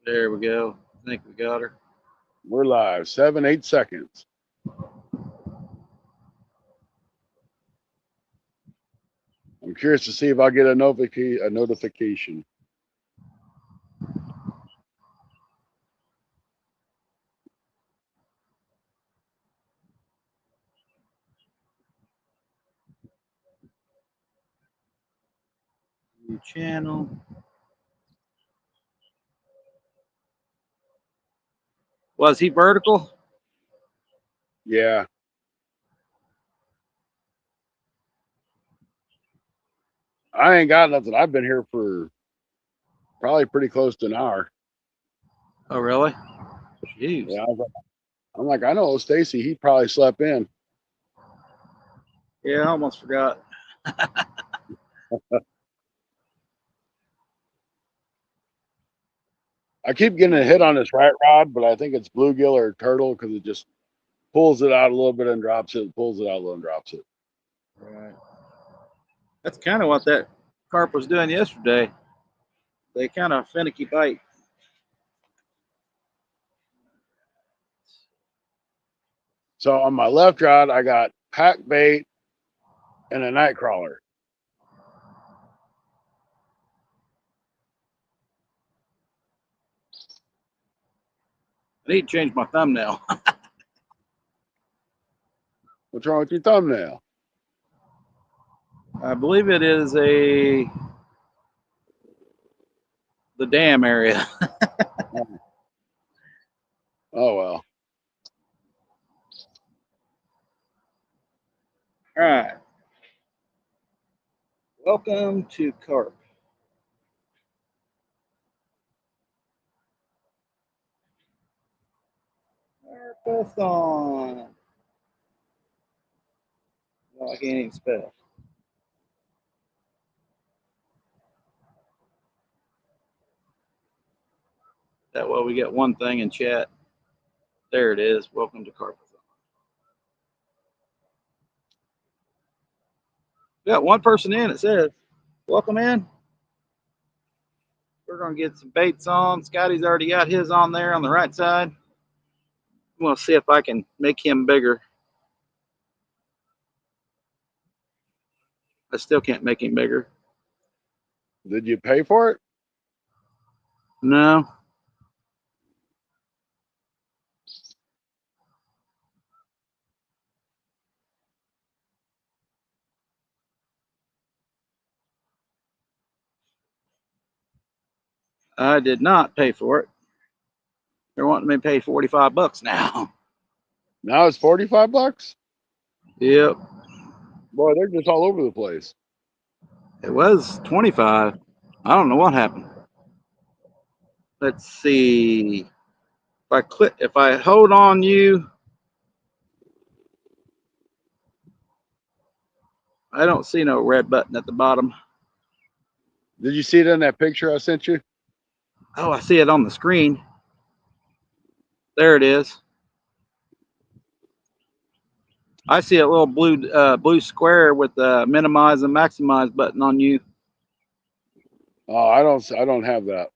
There we go. I think we got her. We're live. 7, 8 seconds. I'm curious to see if I'll get a notification. New channel. Was he vertical? Yeah. I ain't got nothing. I've been here for probably pretty close to an hour. Oh, really? Jeez. Yeah, I'm like, I know Stacy. He probably slept in. Yeah, I almost forgot. I keep getting a hit on this right rod, but I think it's bluegill or turtle because it just pulls it out a little bit and drops it, pulls it out a little and drops it. Right. That's kind of what that carp was doing yesterday. They kind of finicky bite. So on my left rod, I got pack bait and a night crawler. I need to change my thumbnail. What's wrong with your thumbnail? I believe it is the dam area. Oh, well. All right. Welcome to Carp. Carpathon. Well, I can't even spell. That way we get one thing in chat. There it is. Welcome to Carpathon. We got one person in. It says, welcome in. We're going to get some baits on. Scotty's already got his on there on the right side. I'm going to see if I can make him bigger. I still can't make him bigger. Did you pay for it? No. I did not pay for it. They're wanting me to pay $45 now. Now it's 45 bucks? Yep. Boy, they're just all over the place. It was 25. I don't know what happened. Let's see. If I hold on you, I don't see no red button at the bottom. Did you see it in that picture I sent you? Oh, I see it on the screen. There it is. I see a little blue square with the minimize and maximize button on you. Oh, I don't have that.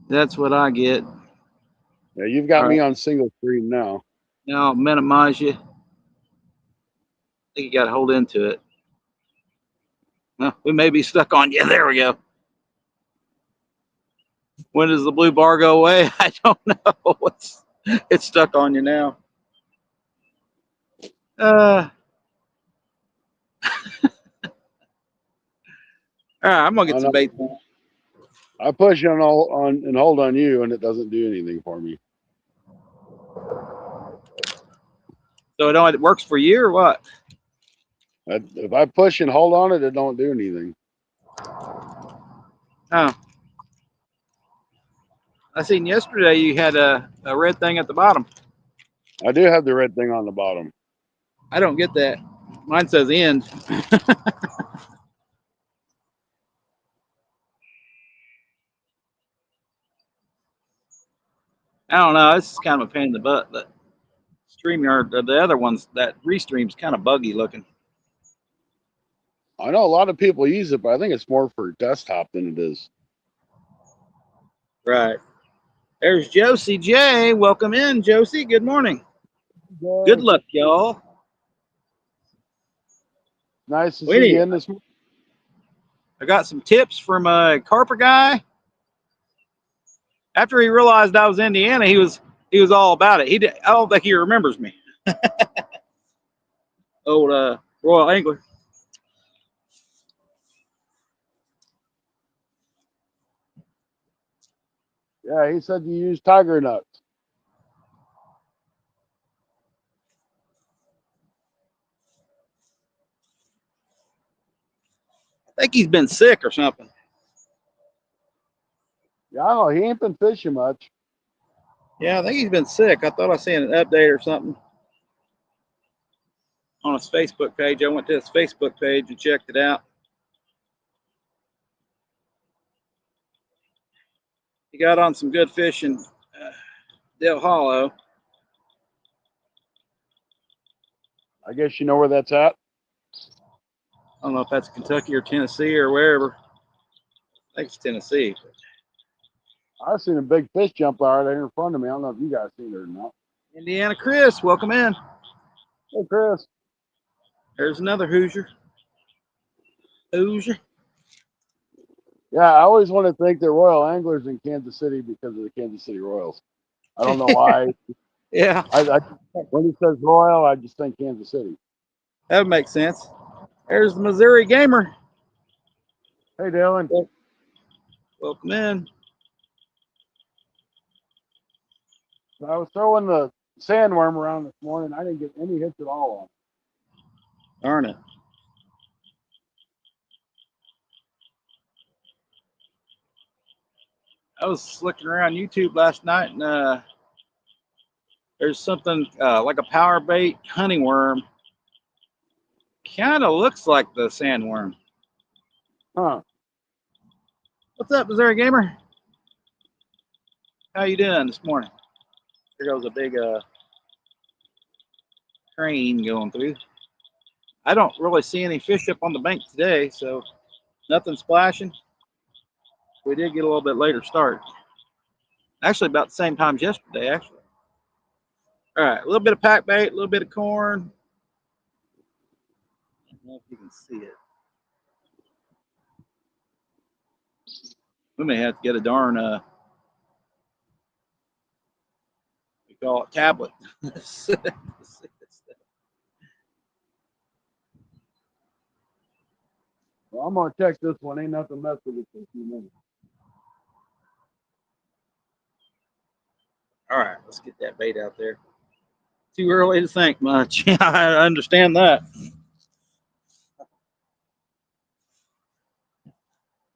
That's what I get. Yeah, you've got All me right. on single screen now. Now I'll minimize you. I think you got to hold into it. Well, we may be stuck on you. There we go. When does the blue bar go away? I don't know. It's stuck on you now. All right, I'm gonna get some bait. I push on and hold on you, and it doesn't do anything for me. So it works for you or what? If I push and hold on it, it don't do anything. Oh. I seen yesterday you had a red thing at the bottom. I do have the red thing on the bottom. I don't get that. Mine says end. I don't know. This is kind of a pain in the butt. But StreamYard, the other ones, that Restream's kind of buggy looking. I know a lot of people use it, but I think it's more for desktop than it is. Right. There's Josie J. Welcome in, Josie. Good morning. Good luck, y'all. Nice to see you in this morning. I got some tips from a Carper guy. After he realized I was Indiana, he was all about it. I don't think he remembers me. Old Royal Angler. Yeah, he said you use tiger nuts. I think he's been sick or something. Yeah, I don't know. He ain't been fishing much. Yeah, I think he's been sick. I thought I seen an update or something on his Facebook page. I went to his Facebook page and checked it out. He got on some good fish in Del Hollow. I guess you know where that's at. I don't know if that's Kentucky or Tennessee or wherever. I think it's Tennessee. I've seen a big fish jump out there in front of me. I don't know if you guys seen it or not. Indiana Chris, welcome in. Hey, Chris. There's another Hoosier. Hoosier. Yeah, I always want to think they're Royal Anglers in Kansas City because of the Kansas City Royals. I don't know why. Yeah, When he says Royal, I just think Kansas City. that would make sense. There's the Missouri Gamer. Hey, Dylan. Welcome in. I was throwing the sandworm around this morning. I didn't get any hits at all on it. Darn it. I was looking around YouTube last night and there's something like a power bait hunting worm. Kind of looks like the sandworm. Huh. What's up, Missouri Gamer? How you doing this morning? There goes a big train going through. I don't really see any fish up on the bank today, so nothing splashing. We did get a little bit later start. Actually, about the same time as yesterday, actually. All right, a little bit of pack bait, a little bit of corn. I don't know if you can see it. We may have to get a darn, we call it tablet. Well, I'm going to check this one. Ain't nothing messed with it for a few minutes. All right, let's get that bait out there. Too early to think much. Yeah, I understand that.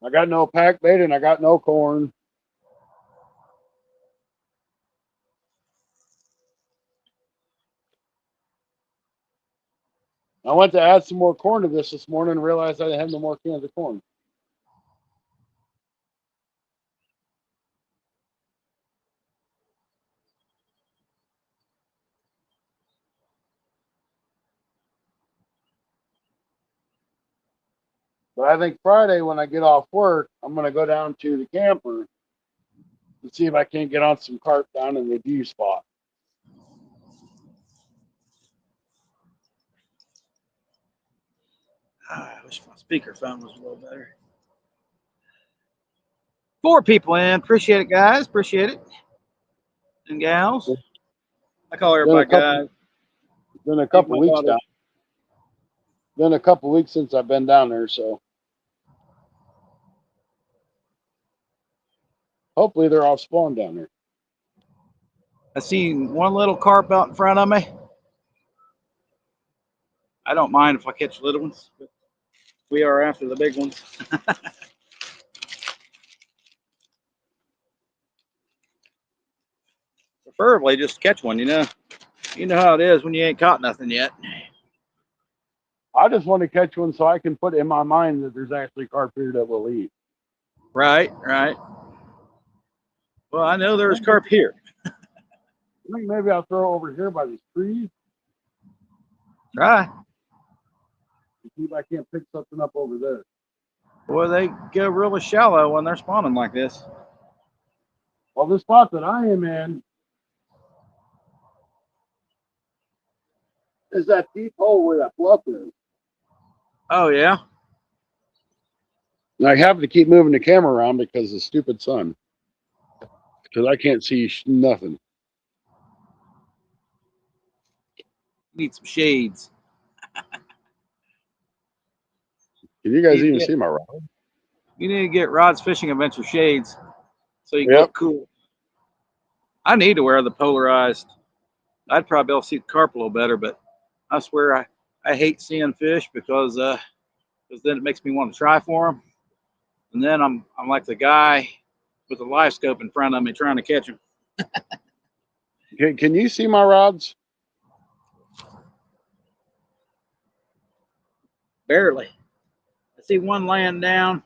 I got no pack bait and I got no corn. I went to add some more corn to this morning and realized I didn't have no more cans of corn. But I think Friday when I get off work, I'm going to go down to the camper and see if I can't get on some carp down in the view spot. I wish my speakerphone was a little better. 4 people in. Appreciate it, guys. Appreciate it. And gals. I call everybody guys. Been a couple weeks down. Been a couple weeks since I've been down there, so hopefully they're off spawn down there. I seen one little carp out in front of me. I don't mind if I catch little ones, but we are after the big ones. Preferably just catch one, you know. You know how it is when you ain't caught nothing yet. I just want to catch one so I can put in my mind that there's actually carp here that will eat. Right, right. Well, I know there's carp here. I think maybe I'll throw over here by these trees. Try. See if I can't pick something up over there. Boy, they go really shallow when they're spawning like this. Well, the spot that I am in is that deep hole where that bluff is. Oh yeah. And I have to keep moving the camera around because of the stupid sun. Because I can't see nothing. Need some shades. Can you guys even see my rod? You need to get Rod's Fishing Adventure shades so you can Yep. look cool. I need to wear the polarized. I'd probably be able to see the carp a little better, but I swear I hate seeing fish because then it makes me want to try for them. And then I'm like the guy with the live scope in front of me trying to catch them. Can you see my rods? Barely. I see one laying down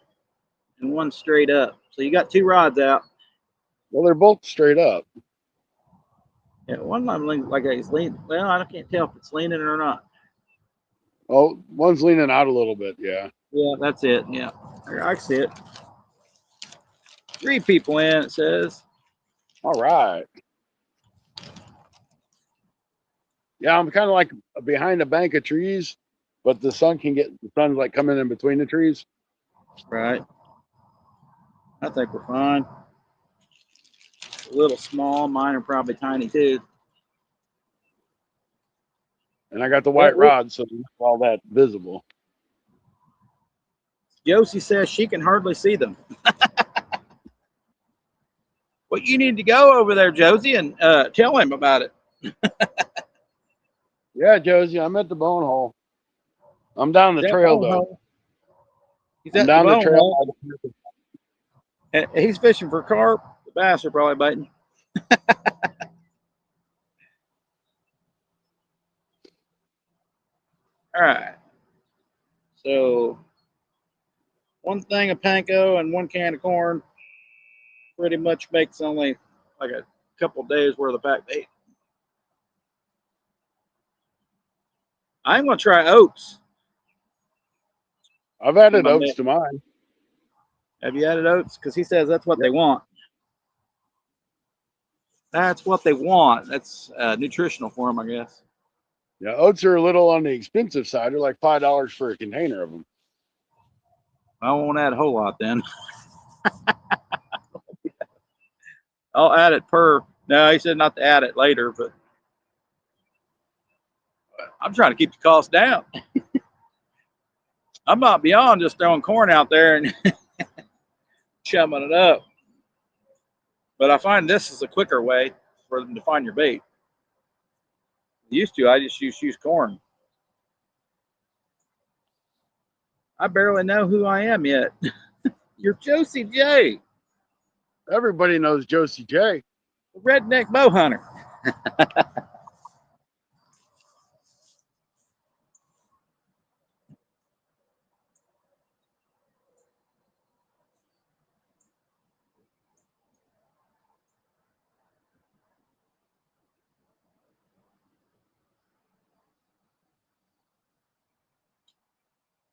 and one straight up. So you got two rods out. Well, they're both straight up. Yeah, one of them like he's leaning. Well, I can't tell if it's leaning or not. Oh, one's leaning out a little bit. Yeah. Yeah, that's it. Yeah, I see it. 3 people in, it says. All right. Yeah, I'm kind of like behind a bank of trees, but the sun's like coming in between the trees. Right. I think we're fine. A little small. Mine are probably tiny too. And I got the white rod, so all that visible. Josie says she can hardly see them. Well, you need to go over there, Josie, and tell him about it. Yeah, Josie, I'm at the bone hole. I'm down the trail though. He's at the bone hole. And he's fishing for carp. The bass are probably biting. All right. So 1 thing of panko and 1 can of corn pretty much makes only like a couple days worth of pack bait. I'm going to try oats. I've added oats to mine. Have you added oats? Because he says that's what they want. That's what they want. That's nutritional for them, I guess. Yeah, oats are a little on the expensive side. They're like $5 for a container of them. I won't add a whole lot then. I'll add it per. No, he said not to add it later, but I'm trying to keep the cost down. I'm not beyond just throwing corn out there and chumming it up. But I find this is a quicker way for them to find your bait. Used to, I just use corn. I barely know who I am yet. You're Josie J. Everybody knows Josie J. The redneck bow hunter.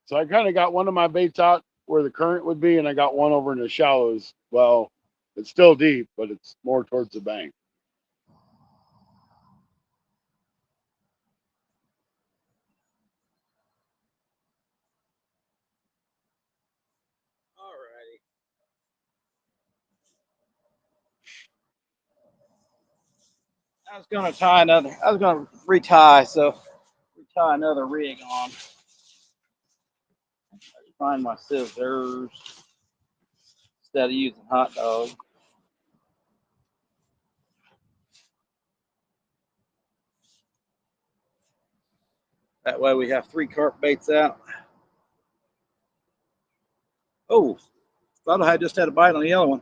So I kind of got one of my baits out where the current would be, and I got one over in the shallows. Well, it's still deep, but it's more towards the bank. Alrighty. I was gonna retie, so retie another rig on. Find my scissors instead of using hot dog. That way we have 3 carp baits out. Oh, thought I just had a bite on the yellow one.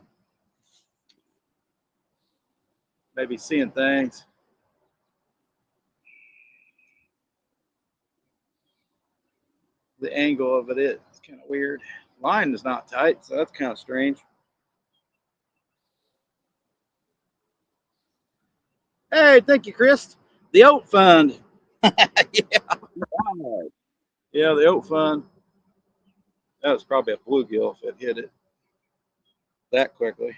Maybe seeing things. The angle of it is kind of weird. Line is not tight, so that's kind of strange. Hey, thank you, Chris. The oat fund. Yeah. Yeah, the oat fund. That was probably a bluegill if it hit it that quickly.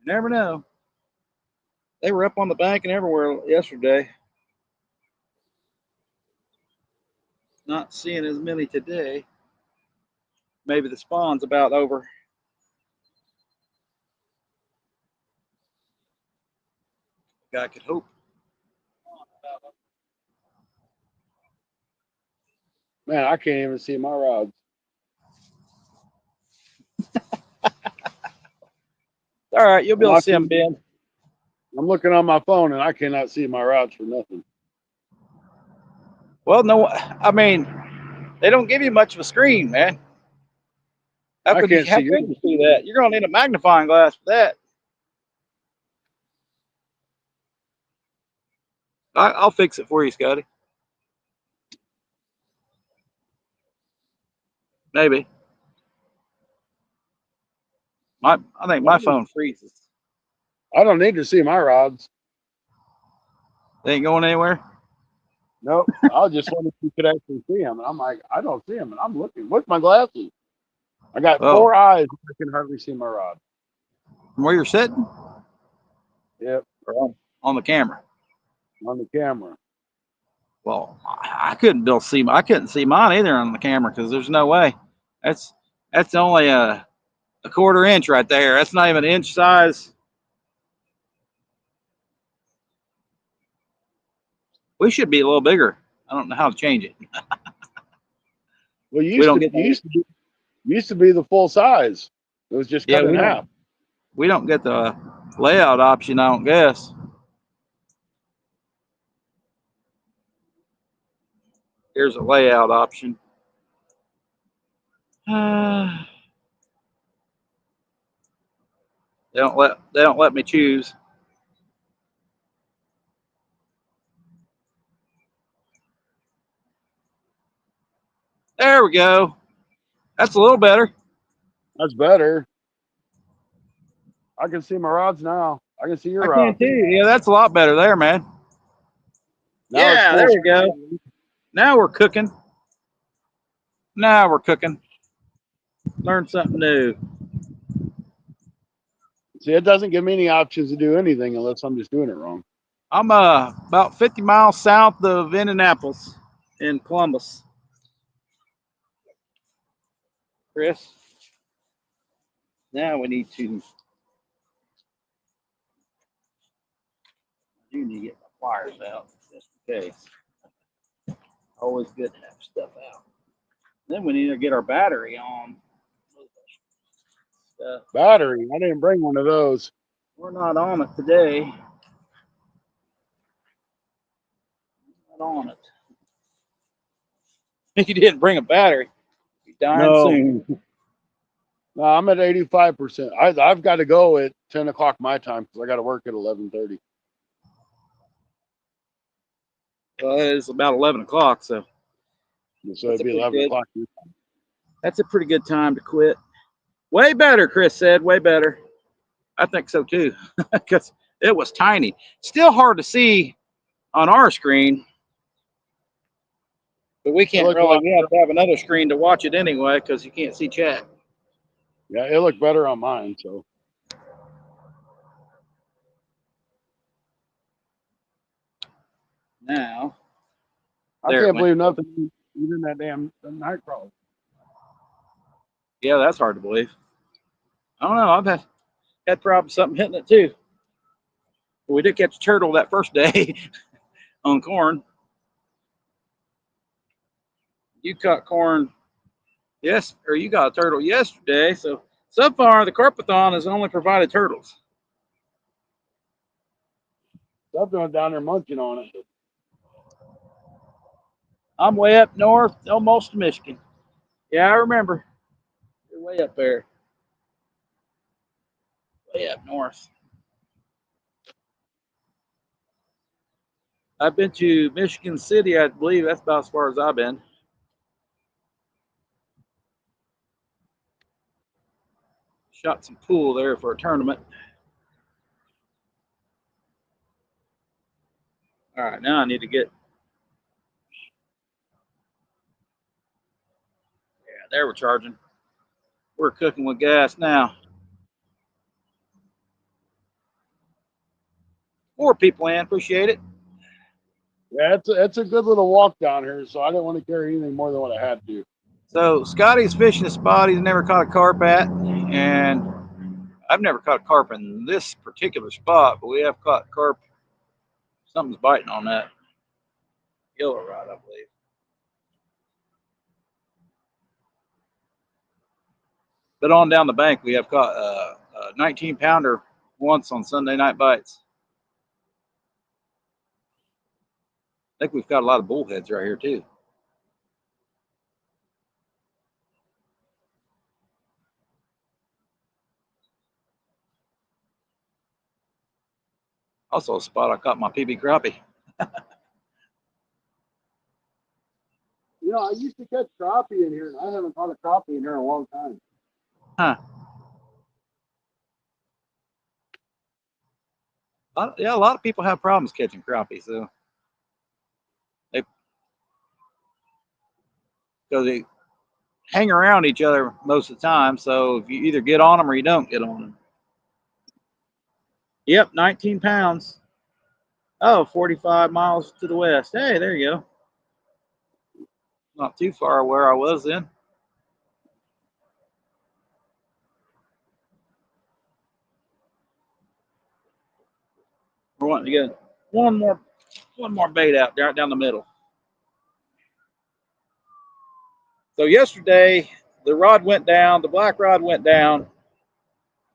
You never know. They were up on the bank and everywhere yesterday. Not seeing as many today. Maybe the spawn's about over. God could hope. Man, I can't even see my rods. All right, you'll be I'm able to see them, watching. Ben. I'm looking on my phone and I cannot see my rods for nothing. Well, no, I mean, they don't give you much of a screen, man. I can't How see could yours. you see that? You're gonna need a magnifying glass for that. I'll fix it for you, Scotty. Maybe. I think my phone freezes. I don't need to see my rods. They ain't going anywhere. Nope. I just wondered if you could actually see them. And I'm like, I don't see them. And I'm looking with my glasses. I got Oh, 4 eyes. I can hardly see my rod. from where you're sitting Yep. or on the camera. On the camera. Well, I couldn't see. I couldn't see mine either on the camera because there's no way. That's that's only a quarter inch right there. That's not even an inch size. We should be a little bigger. I don't know how to change it. Well, you We used don't to get you used to be the full size. It was just yeah, cut in half. we don't get the layout option, I don't guess. Here's a layout option. They don't let me choose. There we go. That's a little better. That's better. I can see my rods now. I can see your I can rods. too. Yeah, that's a lot better there, man. Now it's Yeah, full there we go. screen. Now we're cooking. Now we're cooking. Learn something new. See, it doesn't give me any options to do anything unless I'm just doing it wrong. I'm about 50 miles south of Indianapolis in Columbus. Chris, now we need to. I do need to get my pliers out just in case. Always good to have stuff out. Then we need to get our battery on. Battery. I didn't bring one of those. We're not on it today. Not on it. You didn't bring a battery. You're dying No. soon. No, I'm at 85%. I've got to go at 10 o'clock my time because I got to work at 11:30. Well, it's about 11 o'clock, so So that's it'd a be pretty 11 good. o'clock. That's a pretty good time to quit. Way better, Chris said. Way better. I think so too, because it was tiny. Still hard to see on our screen, but we It can't looked a really. lot. We have to have another screen to watch it anyway because you can't see chat. Yeah, it looked better on mine. So Now, I there it can't went. believe nothing. Even that damn night crawl. Yeah, that's hard to believe. I don't know. I've had problems something hitting it too. But we did catch a turtle that first day on corn. You caught corn, yes, or you got a turtle yesterday. So far, the Carpathon has only provided turtles. Something was down there munching on it. I'm way up north, almost to Michigan. Yeah, I remember. You're way up there, way up north. I've been to Michigan City, I believe that's about as far as I've been. Shot some pool there for a tournament. All right, now I need to get. Yeah, there we're charging. We're cooking with gas now. 4 people in. Appreciate it. Yeah, it's a good little walk down here, so I didn't want to carry anything more than what I had to. So Scotty's fishing a spot he's never caught a carp at, and I've never caught a carp in this particular spot, but we have caught carp. Something's biting on that yellow rod, I believe. But on down the bank, we have caught a 19 pounder once on Sunday night bites. I think we've got a lot of bullheads right here too. Also a spot I caught my PB crappie. You know, I used to catch crappie in here, and I haven't caught a crappie in here in a long time. Huh. Yeah, a lot of people have problems catching crappie, so because they hang around each other most of the time. So if you either get on them or you don't get on them. Yep, 19 pounds. Oh, 45 miles to the west. Hey, there you go. Not too far where I was then. We're wanting to get one more bait out there down the middle. So yesterday the rod went down, the black rod went down.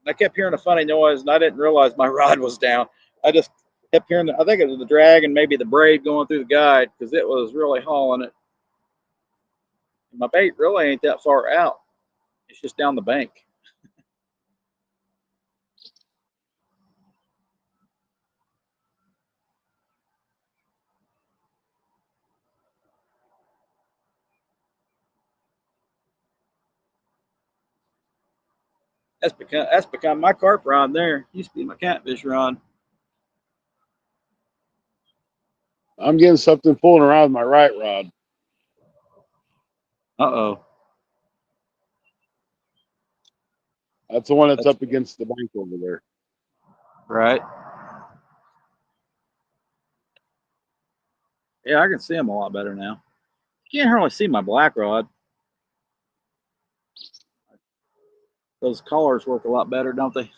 I kept hearing a funny noise and I didn't realize my rod was down. I just kept hearing, I think it was the drag and maybe the braid going through the guide because it was really hauling it. My bait really ain't that far out. It's just down the bank. That's become my carp rod there. Used to be my catfish rod. I'm getting something pulling around with my right rod. Uh-oh. That's the one that's up against the bank over there. Right. Yeah, I can see them a lot better now. You can't hardly see my black rod. Those collars work a lot better, don't they?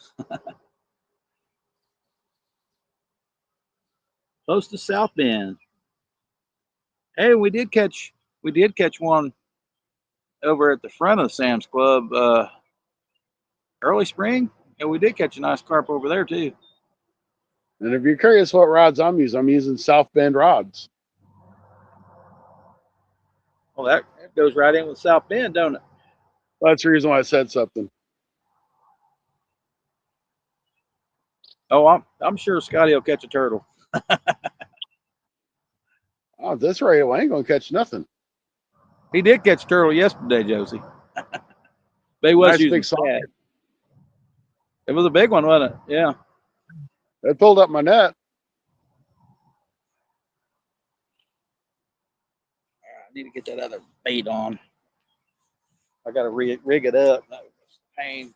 Close to South Bend. Hey, we did catch one over at the front of Sam's Club early spring, and we did catch a nice carp over there too. And if you're curious what rods I'm using South Bend rods. Well, that goes right in with South Bend, don't it? That's the reason why I said something. Oh, I'm sure Scotty will catch a turtle. Oh, this rate, I ain't gonna catch nothing. He did catch a turtle yesterday, Josie. But he was Nice using big socket. cat. It was a big one, wasn't it? Yeah. It pulled up my net. I need to get that other bait on. I got to rig it up. That was a pain.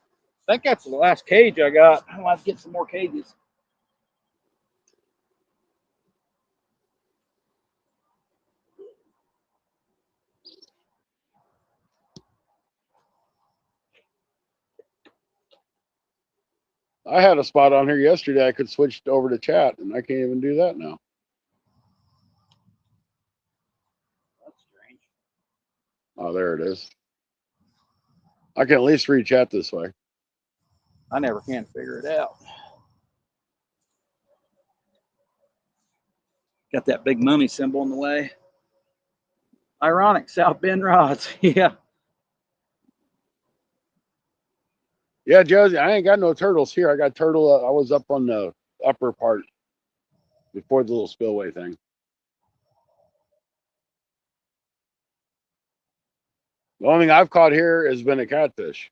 I think that's the last cage I got. I'll have to get some more cages. I had a spot on here yesterday. I could switch over to chat, and I can't even do that now. That's strange. Oh, there it is. I can at least read chat this way. I never can figure it out. Got that big money symbol in the way. Ironic, South Bend rods. Yeah. Yeah, Josie, I ain't got no turtles here. I got turtle. I was up on the upper part before the little spillway thing. The only thing I've caught here has been a catfish.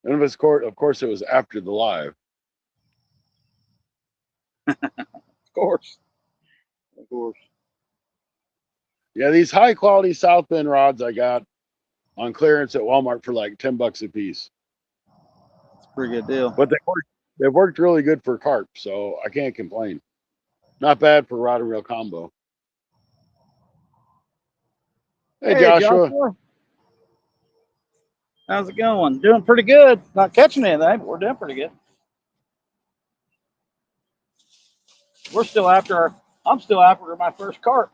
And of course, it was after the live. Of course. Of course. Yeah, these high quality South Bend rods I got on clearance at Walmart for like $10 a piece. Pretty good deal. But they've worked really good for carp, so I can't complain. Not bad for rod and reel combo. Hey, Joshua. How's it going? Doing pretty good. Not catching anything, but we're doing pretty good. We're still after I'm still after my first carp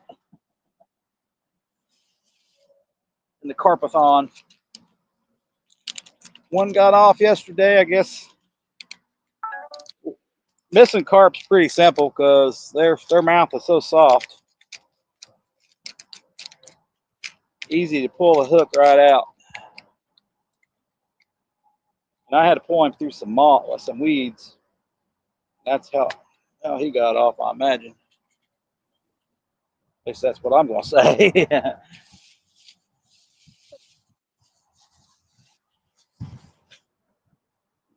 in the Carpathon. One got off yesterday, I guess. Missing carp's pretty simple because their mouth is so soft. Easy to pull the hook right out. And I had to pull him through some moss with some weeds. That's how he got off, I imagine. At least that's what I'm gonna say.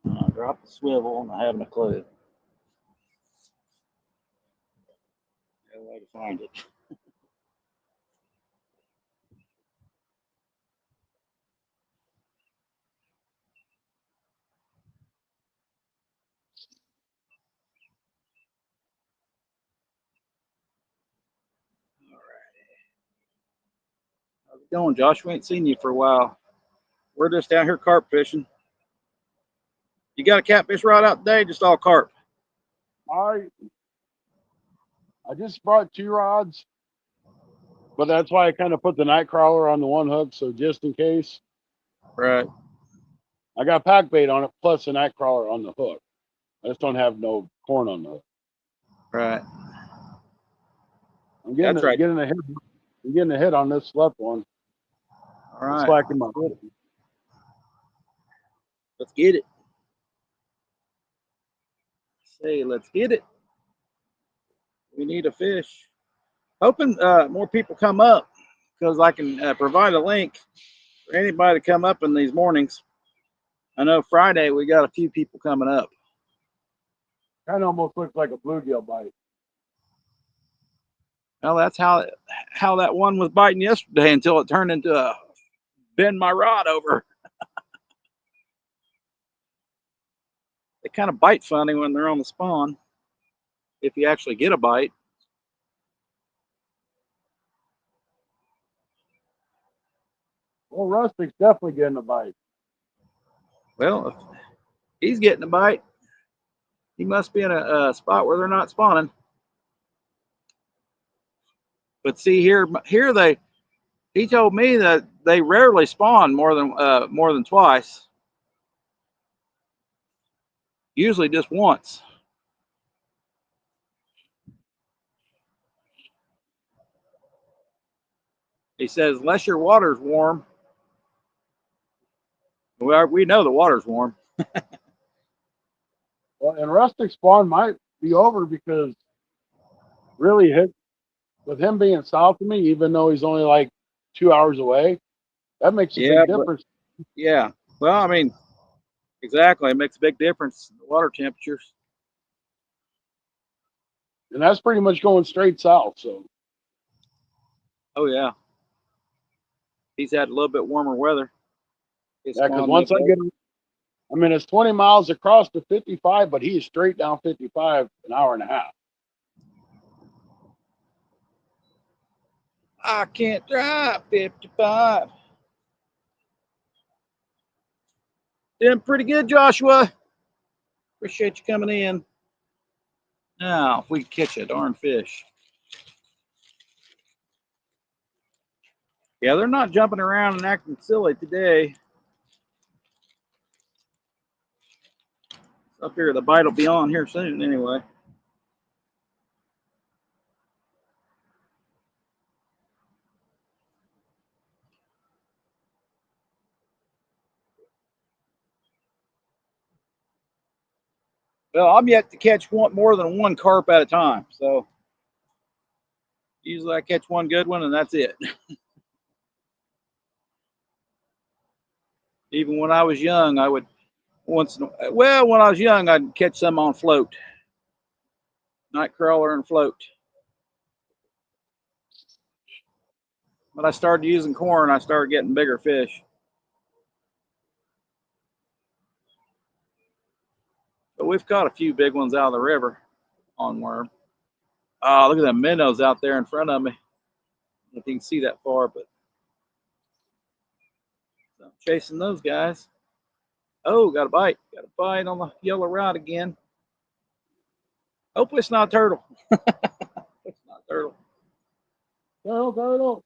I dropped the swivel and I haven't a clue. No way to find it. How's it going, Josh? We ain't seen you for a while. We're just down here carp fishing. You got a catfish rod out today? Just all carp? I just brought 2 rods, but that's why I kind of put the night crawler on the one hook, so just in case. Right. I got pack bait on it plus a night crawler on the hook. I just don't have no corn on the hook. Right. I'm getting a hit on this left one. All right. Slacking my hook. Let's get it. Say, let's get it. We need a fish. Hoping more people come up because I can provide a link for anybody to come up in these mornings. I know Friday we got a few people coming up. Kind of almost looks like a bluegill bite. Well, that's how that one was biting yesterday until it turned into a bend my rod over. They kind of bite funny when they're on the spawn. If you actually get a bite. Well, Rustic's definitely getting a bite. Well, if he's getting a bite, he must be in a spot where they're not spawning. But see here he told me that they rarely spawn more than twice. Usually just once. He says unless your water's warm. We know the water's warm. Well, and Rustic spawn might be over because really with him being south of me, even though he's only like 2 hours away, that makes a big difference. Yeah. Well, I mean, exactly. It makes a big difference in the water temperatures. And that's pretty much going straight south. So. Oh yeah. He's had a little bit warmer weather. Yeah, because once I get him, I mean, it's 20 miles across to 55, but he is straight down 55 an hour and a half. I can't drive 55. Doing pretty good, Joshua. Appreciate you coming in. Now, if we can catch a darn fish. Yeah, they're not jumping around and acting silly today. Up here, the bite will be on here soon anyway. Well, I'm yet to catch more than one carp at a time. So usually I catch one good one and that's it. Even when I was young, I would when I was young, I'd catch some on float. Night crawler and float. But I started using corn, I started getting bigger fish. we've caught a few big ones out of the river on worm. Oh, look at them minnows out there in front of me. I don't know if you can see that far, but I'm chasing those guys. Oh, got a bite. Got a bite on the yellow rod again. Hopefully it's not a turtle. It's not a turtle. Turtle.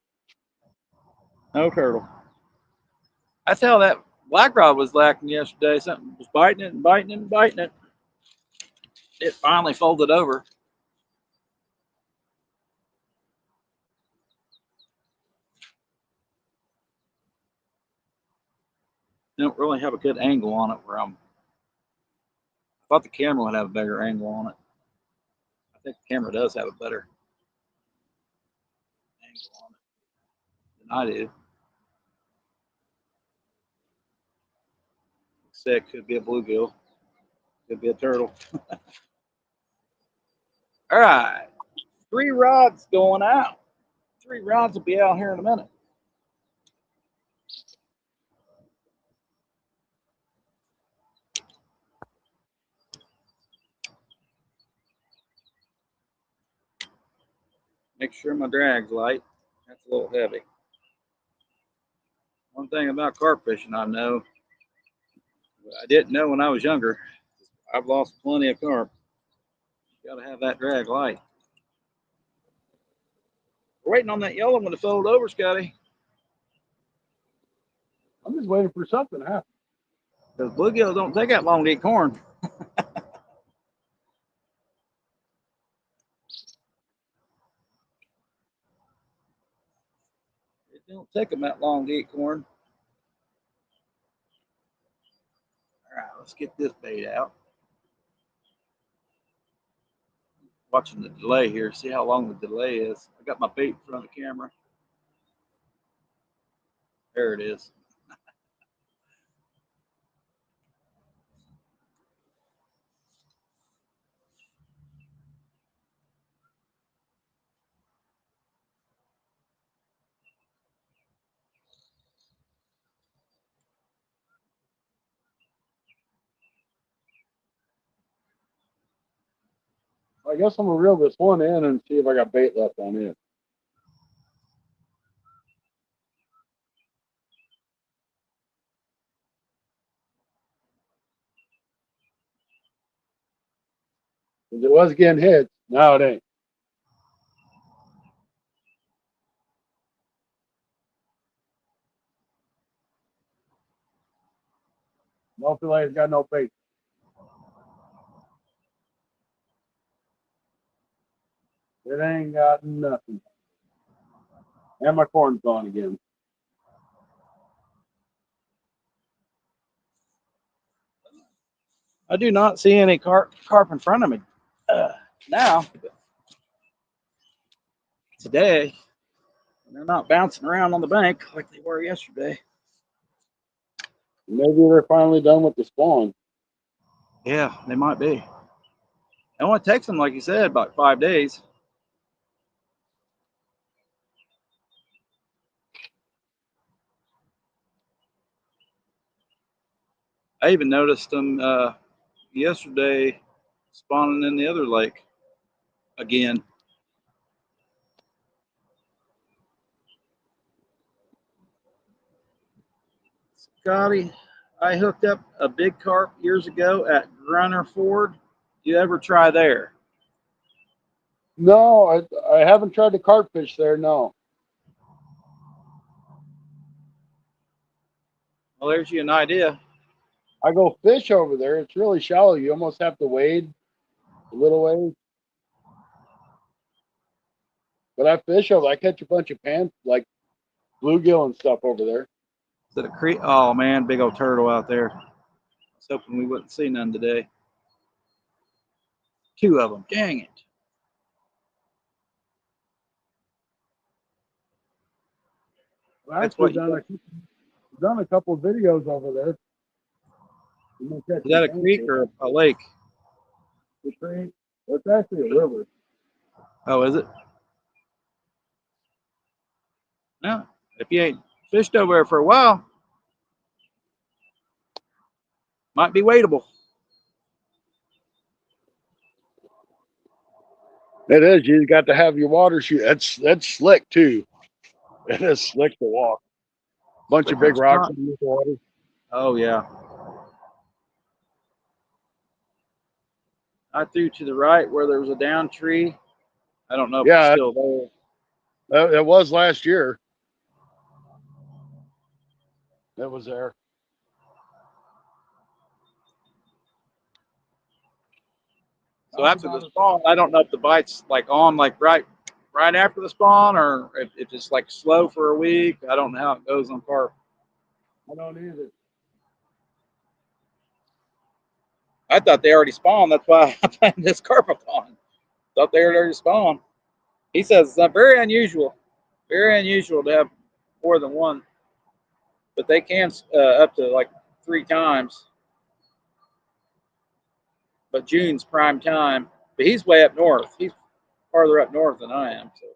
No turtle. I tell that black rod was lacking yesterday. Something was biting it and biting it and biting it. It finally folded over. Don't really have a good angle on it where I thought the camera would have a better angle on it. I think the camera does have a better angle on it than I do. Say it could be a bluegill, could be a turtle. All right, 3 rods going out. 3 rods will be out here in a minute. Make sure my drag's light. That's a little heavy. One thing about carp fishing I know, I didn't know when I was younger. I've lost plenty of carp. You got to have that drag light. We're waiting on that yellow one to fold over, Scotty. I'm just waiting for something to happen. Because bluegills don't take that long to eat corn. It don't take them that long to eat corn. All right, let's get this bait out. Watching the delay here, see how long the delay is. I got my bait in front of the camera. There it is. I guess I'm gonna reel this one in and see if I got bait left on it. If it was getting hit, now it ain't. Don't feel like it's got no bait. It ain't got nothing. And my corn's gone again. I do not see any carp in front of me now. Today, they're not bouncing around on the bank like they were yesterday. Maybe they're finally done with the spawn. Yeah, they might be. It only takes them, like you said, about 5 days. I even noticed them yesterday spawning in the other lake again. Scotty, I hooked up a big carp years ago at Grunner Ford. You ever try there? No, I haven't tried to carp fish there. No. Well, there's you an idea. I go fish over there. It's really shallow. You almost have to wade a little ways. But I fish over. I catch a bunch of pan like bluegill and stuff over there. Is it a creek? Oh man, big old turtle out there. I was hoping we wouldn't see none today. 2 of them. Dang it. I've That's actually what you done a couple of videos over there. Is that a creek or a lake? The creek. It's actually a river. Oh, is it? No. If you ain't fished over there for a while, might be wadeable. It is. You got to have your water shoe. That's slick too. It is slick to walk. Bunch of Slicker big rocks spot. in the water. Oh yeah. I threw to the right where there was a down tree. I don't know if it's Yeah, still there. it was last year. It was there. So after the spawn, I don't know if the bite's like on like right after the spawn or if it's like slow for a week. I don't know how it goes on carp. I don't either. I thought they already spawned. That's why I played this Carpathon. Thought they already spawned. He says it's very unusual to have more than one, but they can up to like 3 times. But June's prime time. But he's way up north. He's farther up north than I am. So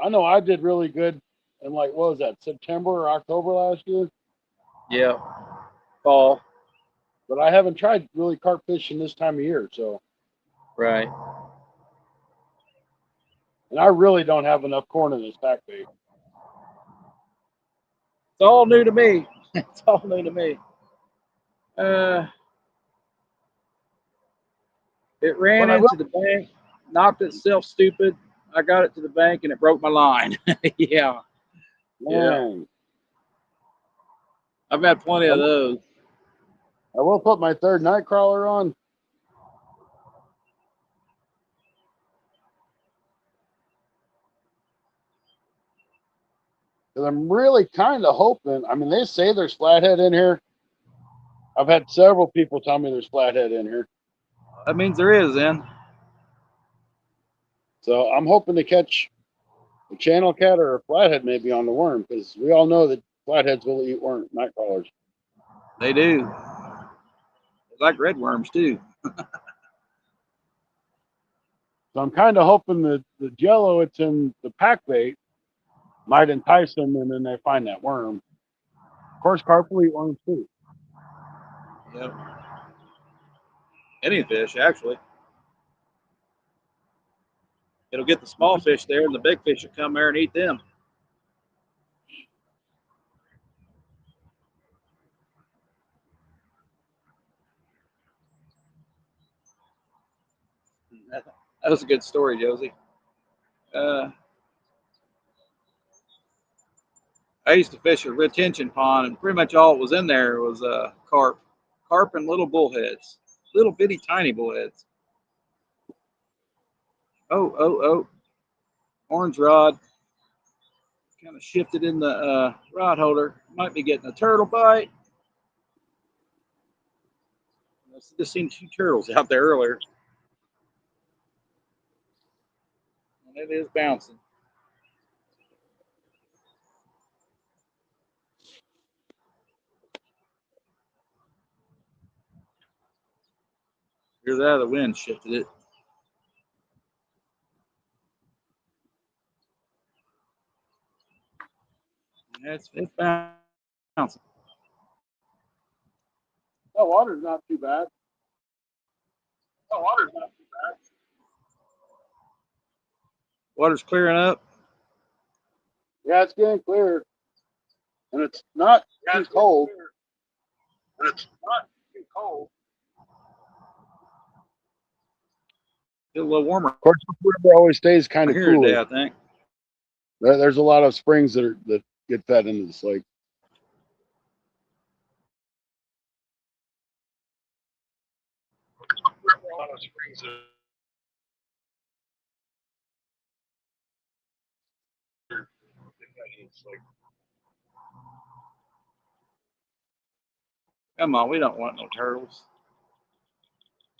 I know I did really good in like what was that, September or October last year? yeah, fall. But I haven't tried really carp fishing this time of year, so Right. and I really don't have enough corn in this pack bait. It's all new to me. It's all new to me. Uh, it ran But I into the bank, knocked itself stupid. I got it to the bank and it broke my line. Yeah, yeah. man, I've had plenty of those. I will put my third night crawler on. Because I'm really kind of hoping. I mean, they say there's flathead in here. I've had several people tell me there's flathead in here. That means there is then. So I'm hoping to catch a channel cat or a flathead maybe on the worm, because we all know that flatheads will eat worm night crawlers. They do. They like red worms too. So I'm kind of hoping that the jello it's in the pack bait might entice them, and then they find that worm. Of course, carp will eat worms too. Yep. Any fish, actually. It'll get the small fish there, and the big fish will come there and eat them. That was a good story, Josie. Uh, I used to fish a retention pond, and pretty much all it was in there was carp and little bullheads, little bitty tiny bullheads. Oh! Orange rod kind of shifted in the rod holder. Might be getting a turtle bite. I just seen 2 turtles out there earlier, and it is bouncing. Here's that. The wind shifted it. Yeah, it's bouncing. Oh, water's not too bad. Oh, water's not too bad. Water's clearing up. Yeah, it's getting clear, and it's not Yeah, too it's cold. clear. And it's not too cold. Get a little warmer Of course, the river always stays kind of here today, cooler. I think. There's a lot of springs that get fed into this lake. A lot of springs that Come on, we don't want no turtles.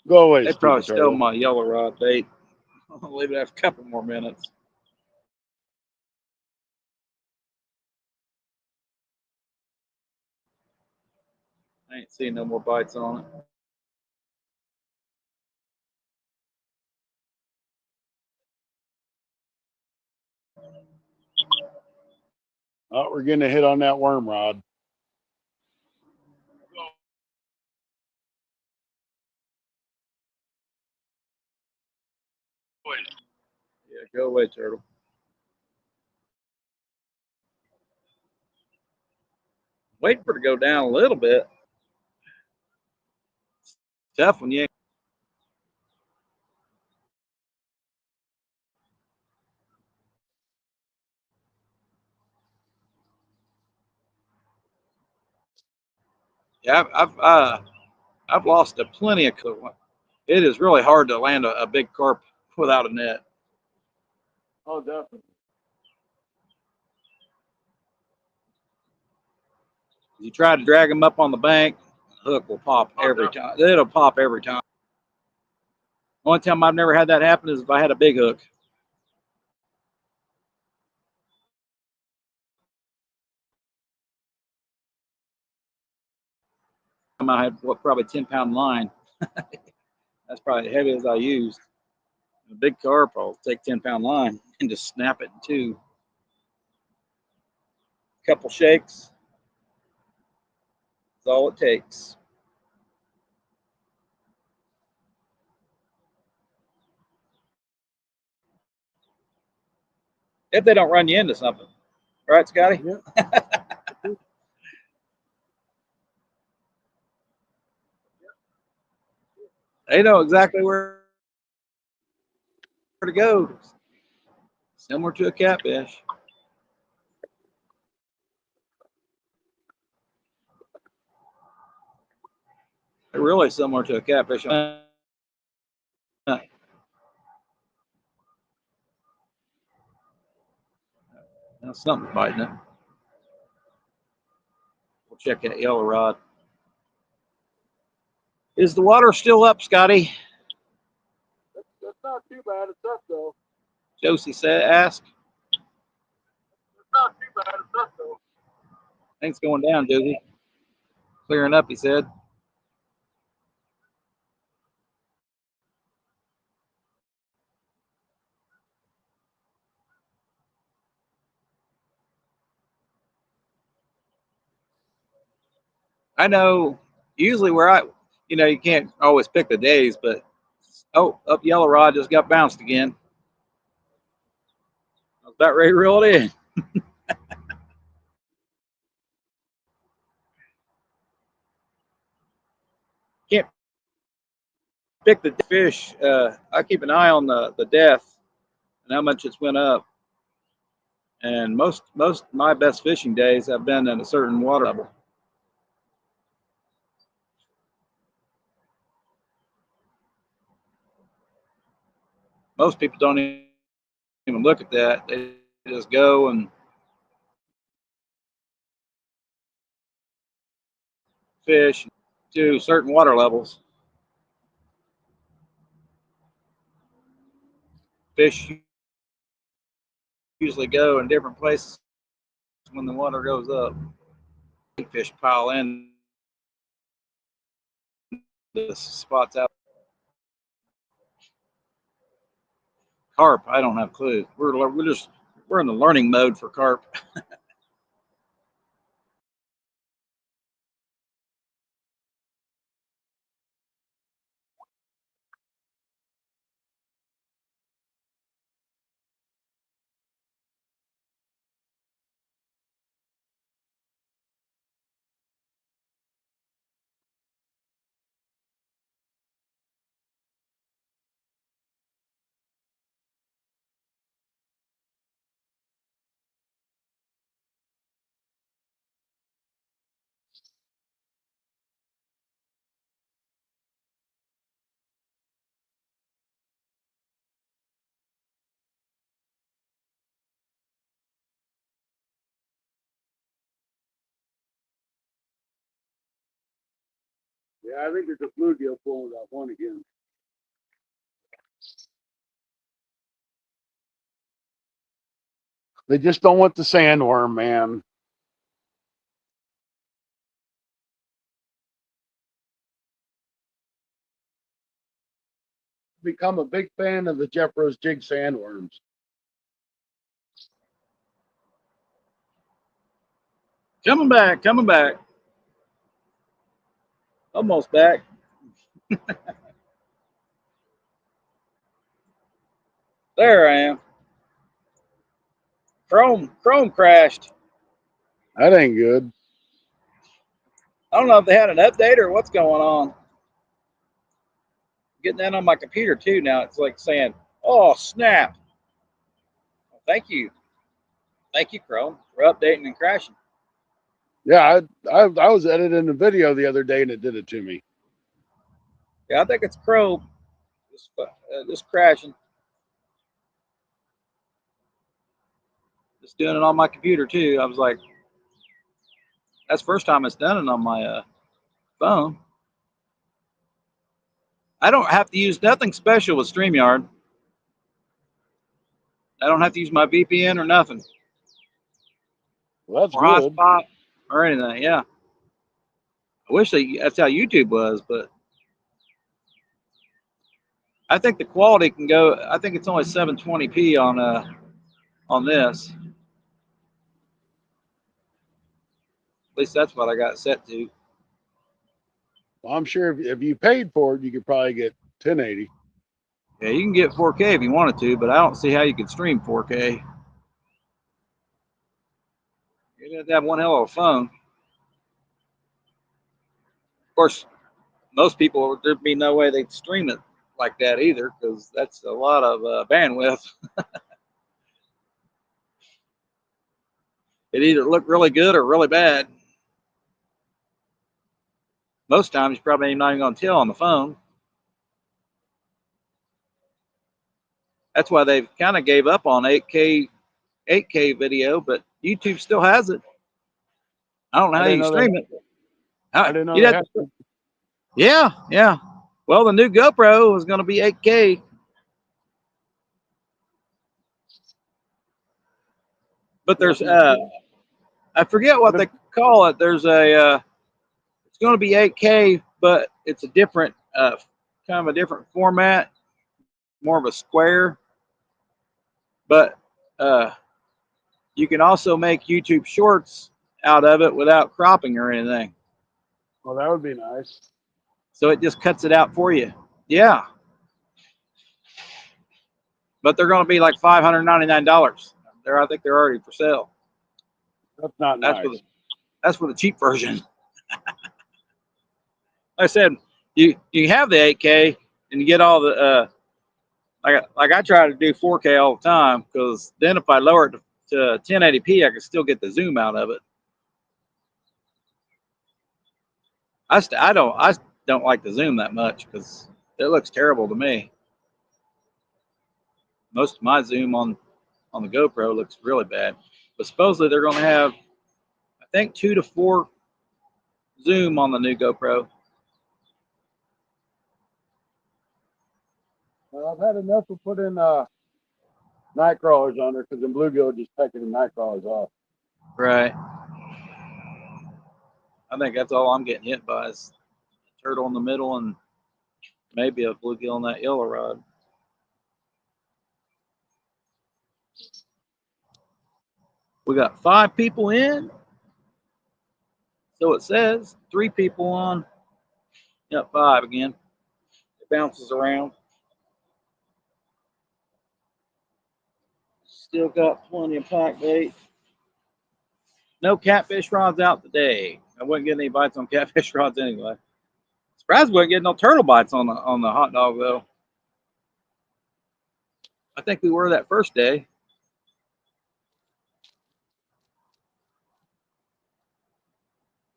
go away, They stupid probably stole turtle. my yellow rod bait. I'll leave it a couple more minutes. I ain't seeing no more bites on it. Oh, we're getting a hit on that worm rod. Yeah, go away, turtle. Wait for it to go down a little bit. Tough when you. Yeah, I've lost a plenty of. It is really hard to land a big carp without a net. Oh, definitely. You try to drag them up on the bank, the hook will pop every time. It'll pop every time. Only time I've never had that happen is if I had a big hook. I had what, probably 10-pound line. That's probably the heaviest I used. A big carp, I'll take 10-pound line and just snap it in two. Couple shakes. That's all it takes. If they don't run you into something. Right, Scotty? Yeah. They know exactly where to go. Similar to a catfish. They're really similar to a catfish. Now something's biting it. We'll check that yellow rod. Is the water still up, Scotty? That's not too bad. It's up though. Josie said, ask. It's not too bad. It's up though. Things going down, Josie. Clearing up, he said. I know usually you can't always pick the days, but oh, up yellow rod just got bounced again. I was about ready to reel it in. Can't pick the fish. I keep an eye on the depth and how much it's went up. And most of my best fishing days have been at a certain water level. Most people don't even look at that. They just go and fish to certain water levels. Fish usually go in different places when the water goes up. Fish pile in the spots out. Carp, I don't have a clue. We're in the learning mode for carp. Yeah, I think there's a bluegill pulling that one again. They just don't want the sandworm, man. Become a big fan of the Jeffros jig sandworms. Coming back, coming back. Almost back. There I am. Chrome crashed. That ain't good. I don't know if they had an update or what's going on. Getting that on my computer too now. It's like saying, "Oh snap!" Well, thank you, Chrome, for updating and crashing. Yeah, I was editing a video the other day and it did it to me. Yeah, I think it's Chrome just crashing. Just doing it on my computer too. I was like, that's the first time it's done it on my phone. I don't have to use nothing special with StreamYard. I don't have to use my VPN or nothing, Well, that's or good. hotspot or anything. Yeah, I wish that's how YouTube was, but I think the quality can go. I think it's only 720p on this. At least that's what I got set to. Well, I'm sure if you paid for it, you could probably get 1080. Yeah, you can get 4K if you wanted to, but I don't see how you could stream 4K. You'd have to have one hell of a phone. Of course, most people, there'd be no way they'd stream it like that either, because that's a lot of bandwidth. It either look really good or really bad. Most times, you're probably not even going to tell on the phone. That's why they've kind of gave up on 8K video, but YouTube still has it. I don't know I how didn't you know stream they. it. I didn't know You'd they have had. to, yeah, yeah. Well, the new GoPro is going to be 8K, but there's I forget what they call it. There's it's going to be 8K, but it's a different kind of a different format, more of a square. But you can also make YouTube Shorts out of it without cropping or anything. Well, that would be nice. So it just cuts it out for you. Yeah, but they're going to be like $599. I think they're already for sale. That's not That's for nice. the cheap version. Like I said, you have the 8K and you get all the like I try to do 4K all the time, because then if I lower it to 1080p, I can still get the zoom out of it. I don't like the zoom that much because it looks terrible to me. Most of my zoom on the GoPro looks really bad, but supposedly they're going to have, I think, 2 to 4 zoom on the new GoPro. Well, I've had enough of putting night crawlers on there because the bluegill just pecking the night crawlers off. Right. I think that's all I'm getting hit by is a turtle in the middle and maybe a bluegill on that yellow rod. We got 5 people in. So it says 3 people on. Yep, 5 again. It bounces around. Still got plenty of pack bait. No catfish rods out today. I wouldn't get any bites on catfish rods anyway. Surprised we wouldn't get no turtle bites on the hot dog though. I think we were that first day.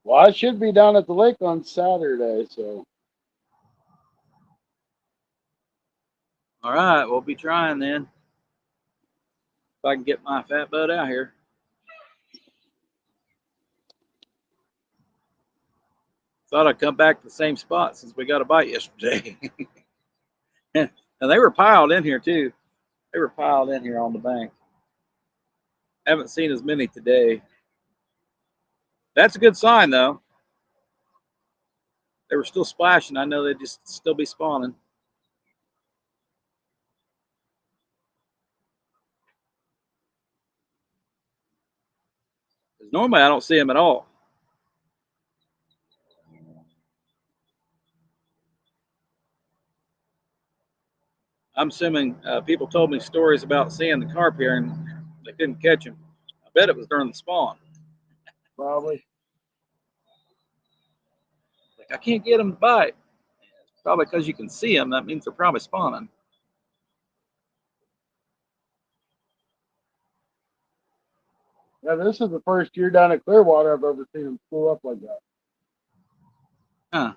Well, I should be down at the lake on Saturday, so All right, we'll be trying then. If I can get my fat butt out here. Thought I'd come back to the same spot since we got a bite yesterday. And they were piled in here too. They were piled in here on the bank. Haven't seen as many today. That's a good sign though. They were still splashing. I know they'd just still be spawning. Because normally I don't see them at all. I'm assuming people told me stories about seeing the carp here and they couldn't catch him. I bet it was during the spawn. Probably. Like, I can't get them to bite. Probably because you can see them. That means they're probably spawning. Yeah, this is the first year down at Clearwater I've ever seen them spool up like that. Huh.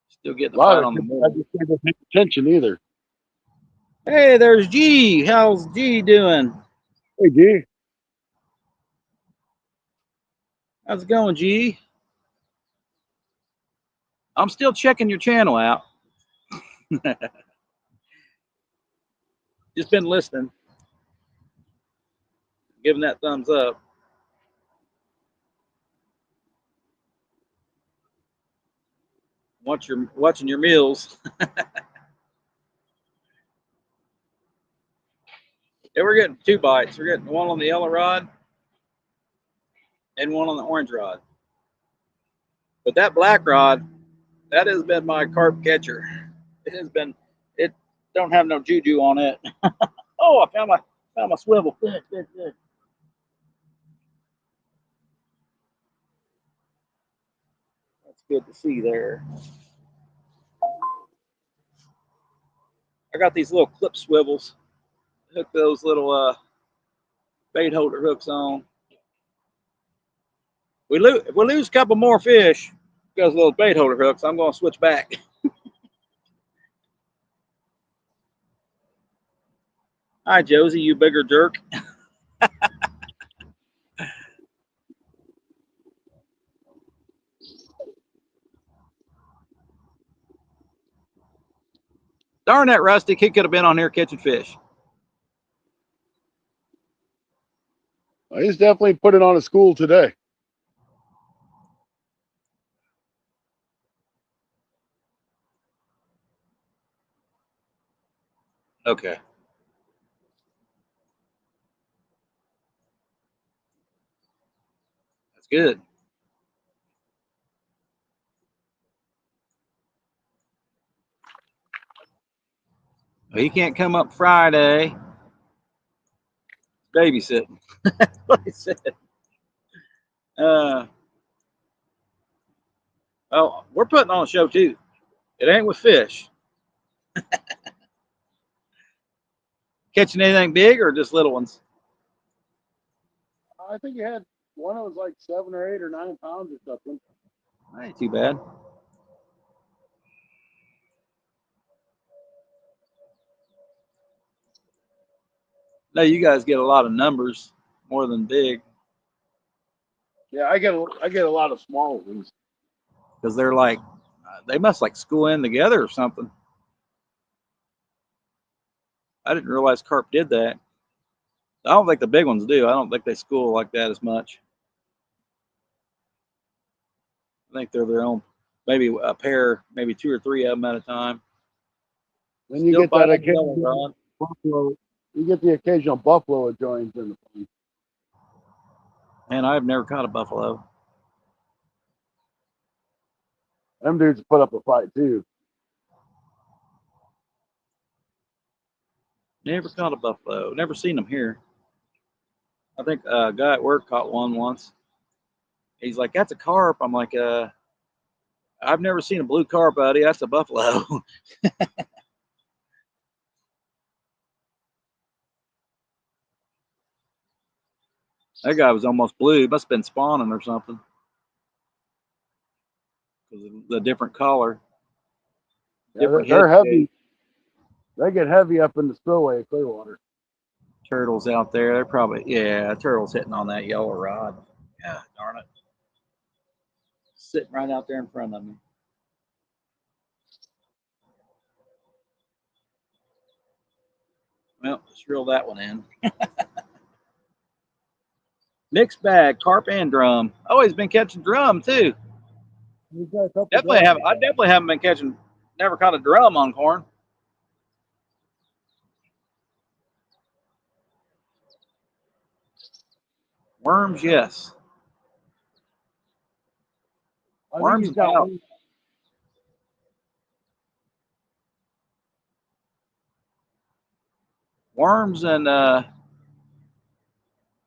Still getting A a lot bite of on the people I middle. just didn't pay attention either. Hey, there's G. How's G doing? Hey, G. How's it going, G? I'm still checking your channel out. Just been listening, giving that thumbs up. Watching your meals. Yeah, we're getting 2 bites. We're getting one on the yellow rod and one on the orange rod. But that black rod, that has been my carp catcher. It has been. It don't have no juju on it. Oh, I found my swivel. Good, good, good. That's good to see there. I got these little clip swivels. Hook those little bait holder hooks on. If we lose a couple more fish because of those bait holder hooks, I'm going to switch back. Hi, Josie, you bigger jerk. Darn that Rustic, he could have been on here catching fish. He's definitely put it on a school today. Okay. That's good. Well, he can't come up Friday. Babysitting. That's what he said. Well, we're putting on a show too. It ain't with fish. Catching anything big or just little ones? I think he had one that was like 7 or 8 or 9 pounds or something. That ain't too bad. No, you guys get a lot of numbers more than big Yeah, I get a lot of small ones. because they're like they must like school in together or something. I didn't realize carp did that. I don't think the big ones do. I don't think they school like that as much. I think they're their own, maybe a pair, maybe 2 or 3 of them at a time. Then you Still get that bite on the yellow occasional rod. buffalo. You get the occasional buffalo that joins in the fun. Man, I've never caught a buffalo. Them dudes put up a fight too. Never caught a buffalo. Never seen them here. I think a guy at work caught one once. He's like, "That's a carp." I'm like, I've never seen a blue carp, buddy. That's a buffalo." That guy was almost blue. He must have been spawning or something because of the different color, Yeah, different they're head heavy. shape. They get heavy up in the spillway of Clearwater. Turtles out there. They're probably, yeah, turtles hitting on that yellow rod. Yeah, darn it. Sitting right out there in front of me. Well, let's reel that one in. Mixed bag, carp and drum. Oh, he's been catching drum too. We've got a couple Definitely drums. have. I definitely haven't been catching. Never caught a drum on corn. Worms, yes. I think Worms he's and got one. worms and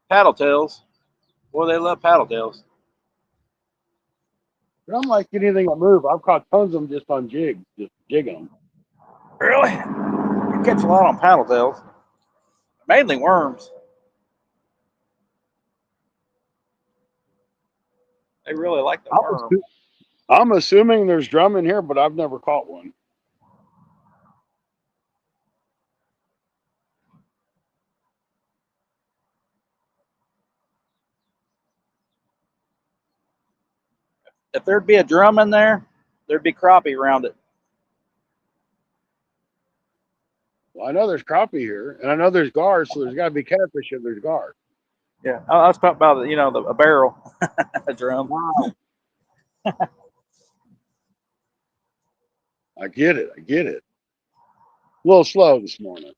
paddle tails. Boy, they love paddle tails. But I'm like anything that move. I've caught tons of them just on jigs, just jigging them. Really? You catch a lot on paddle tails. Mainly worms. They really like the worm. I'm assuming there's drum in here, but I've never caught one. If there'd be a drum in there, there'd be crappie around it. Well, I know there's crappie here, and I know there's gar, so there's got to be catfish if there's gar. Yeah, I was talking about a barrel, a drum. Wow. I get it. I get it. A little slow this morning.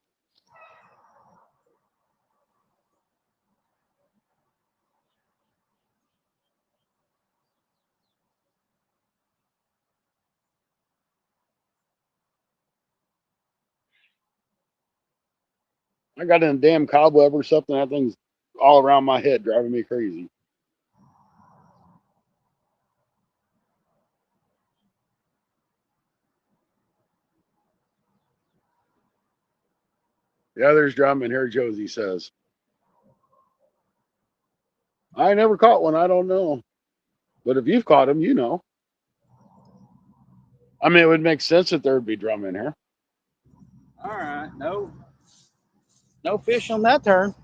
I got in a damn cobweb or something. That thing's all around my head, driving me crazy. Yeah, there's drum in here, Josie says. I never caught one. I don't know. But if you've caught them, you know. I mean, it would make sense that there would be drum in here. All right, no fish on that turn. I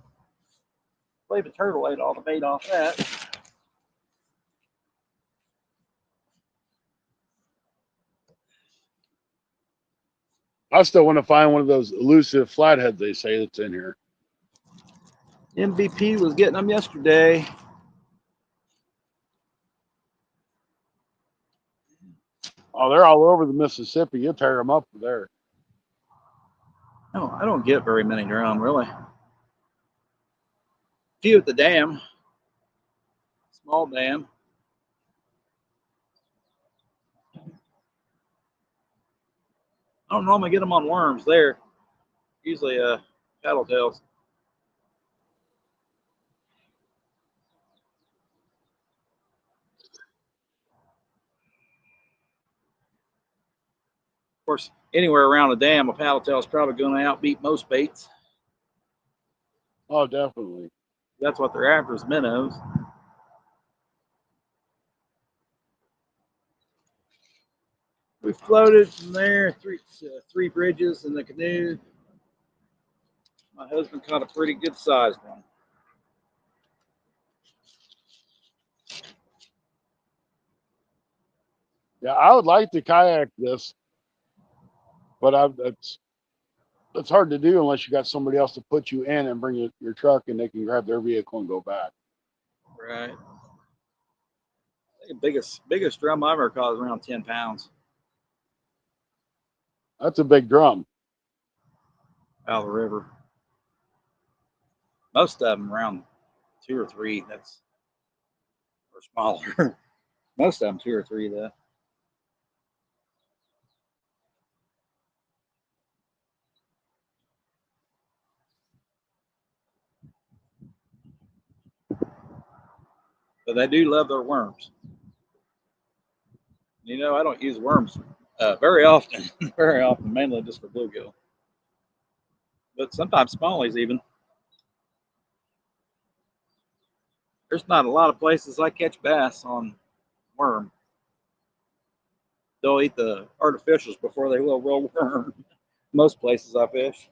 believe a turtle ate all the bait off that. I still want to find one of those elusive flatheads they say that's in here. MVP was getting them yesterday. Oh, they're all over the Mississippi. You'll tear them up there. No, I don't get very many drum, really. Few at the dam, small dam. I don't normally get them on worms there. Usually paddle tails. Of course, anywhere around a dam, a paddle tail is probably going to outbeat most baits. Oh, definitely. That's what they're after is minnows. We floated from there, three bridges in the canoe. My husband caught a pretty good sized one. Yeah, I would like to kayak this, but it's hard to do unless you got somebody else to put you in and bring your truck, and they can grab their vehicle and go back. Right. I think the biggest drum I ever caught was around 10 pounds That's a big drum. out of the river. Most of them around 2 or 3. That's or smaller. Most of them 2 or 3 though. But they do love their worms. I don't use worms very often, very often, mainly just for bluegill. But sometimes smallies even. There's not a lot of places I catch bass on worm. They'll eat the artificials before they will real worm. Most places I fish.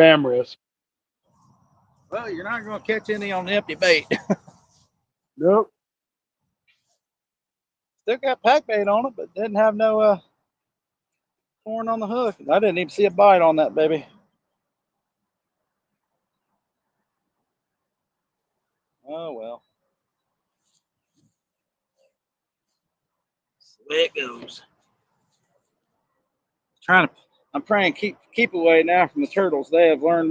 spam risk. Well, you're not going to catch any on the empty bait. Nope. Still got pack bait on it, but didn't have no corn on the hook. I didn't even see a bite on that baby. Oh well. There it goes. I'm praying keep away now from the turtles. They have learned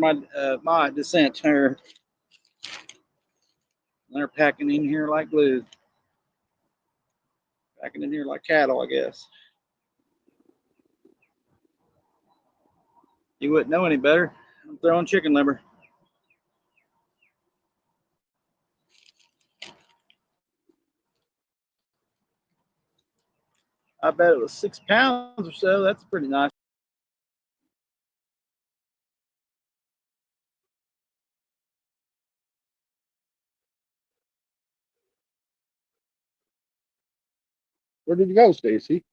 my descent here. They're packing in here like glue. Packing in here like cattle, I guess. You wouldn't know any better. I'm throwing chicken liver. I bet it was 6 pounds or so. That's pretty nice. Where did you go, Stacy?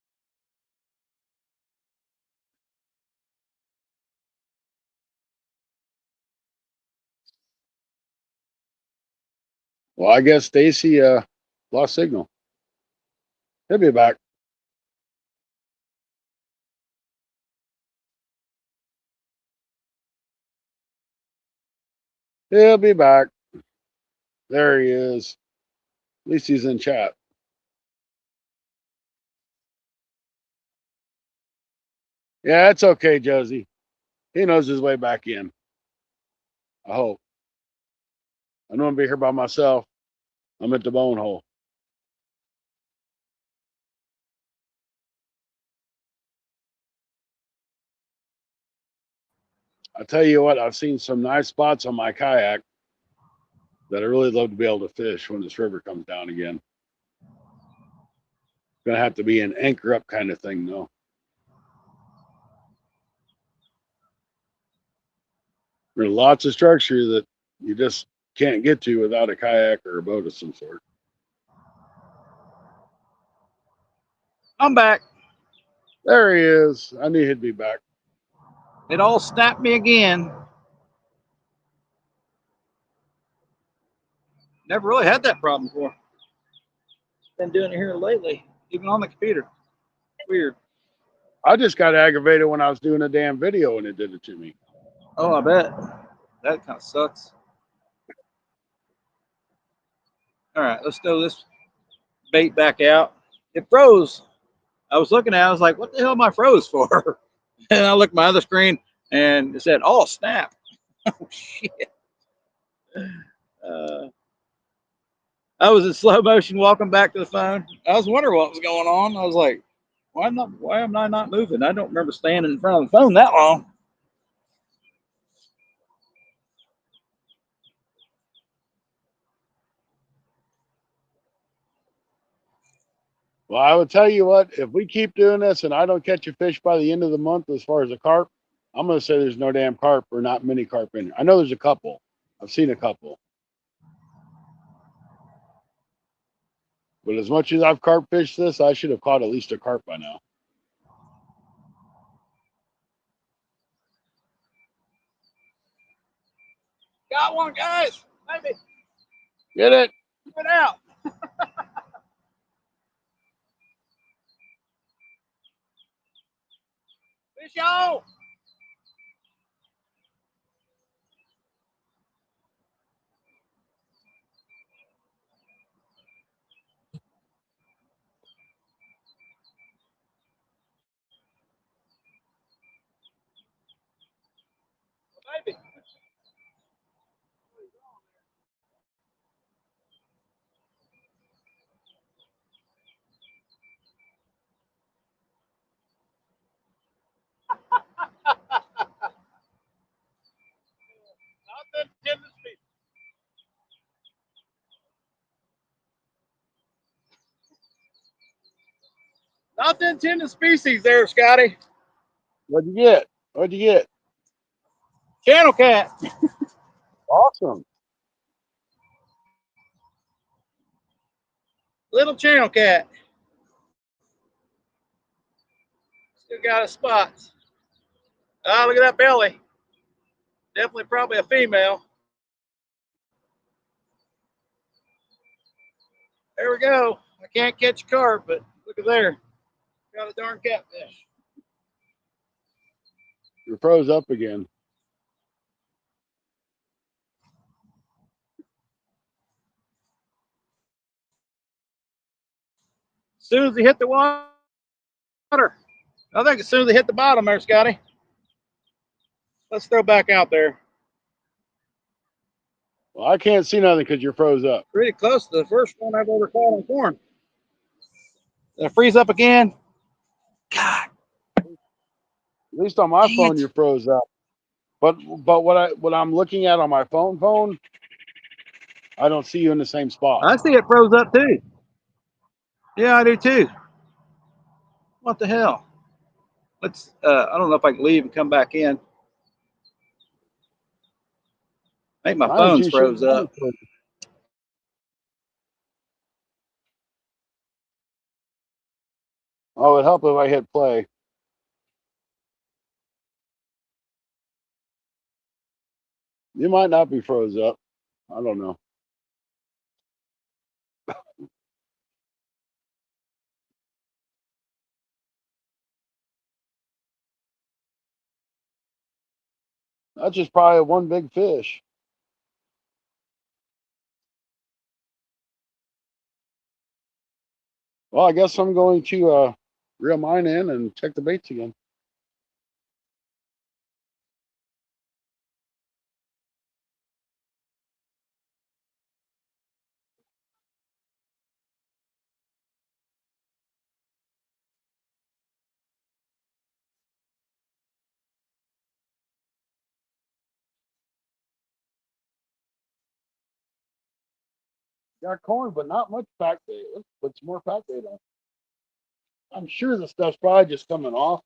Well, I guess Stacy lost signal. He'll be back. He'll be back. There he is. At least he's in chat. Yeah, it's okay, Josie. He knows his way back in. I hope. I know I'm be here by myself. I'm at the bone hole. I tell you what, I've seen some nice spots on my kayak that I really love to be able to fish when this river comes down again. Gonna have to be an anchor up kind of thing, though. There's lots of structure that you just can't get to without a kayak or a boat of some sort. I'm back. There he is. I knew he'd be back. It all snapped me again. Never really had that problem before. Been doing it here lately, even on the computer. Weird. I just got aggravated when I was doing a damn video and it did it to me. Oh, I bet. That kind of sucks. All right, let's throw this bait back out. It froze. I was looking at it, I was like, what the hell am I froze for? And I looked at my other screen and it said, oh, snap. Oh, shit. I was in slow motion walking back to the phone. I was wondering what was going on. I was like, why am I not moving? I don't remember standing in front of the phone that long. Well, I would tell you what, if we keep doing this and I don't catch a fish by the end of the month as far as a carp, I'm going to say there's no damn carp or not many carp in here. I know there's a couple. I've seen a couple. But as much as I've carp fished this, I should have caught at least a carp by now. Got one, guys. Maybe. Get it? Keep it out. Fish on. Maybe. Nothing tender species. Nothing tender species there, Scotty. What'd you get? What'd you get? Channel cat. Awesome. Little channel cat. Still got his spots. Ah, look at that belly. Definitely probably a female. There we go. I can't catch a carp, but look at there. Got a darn catfish. You're froze up again. As soon as he hit the water, I think as soon as he hit the bottom there, Scotty. Let's throw back out there. Well, I can't see nothing because you're froze up. Pretty close to the first one I've ever caught on corn. Did I freeze up again? God. At least on my phone, you're froze up. But what I'm looking at on my phone, I don't see you in the same spot. I see it froze up too. Yeah, I do too. What the hell? Let's. I don't know if I can leave and come back in. I think my Mine is phone's you shooting froze up. Oh, it'd help if I hit play. You might not be froze up. I don't know. That's just probably one big fish. Well, I guess I'm going to reel mine in and check the baits again. Got corn, but not much pack bait. Let's put some more pack bait on. I'm sure the stuff's probably just coming off.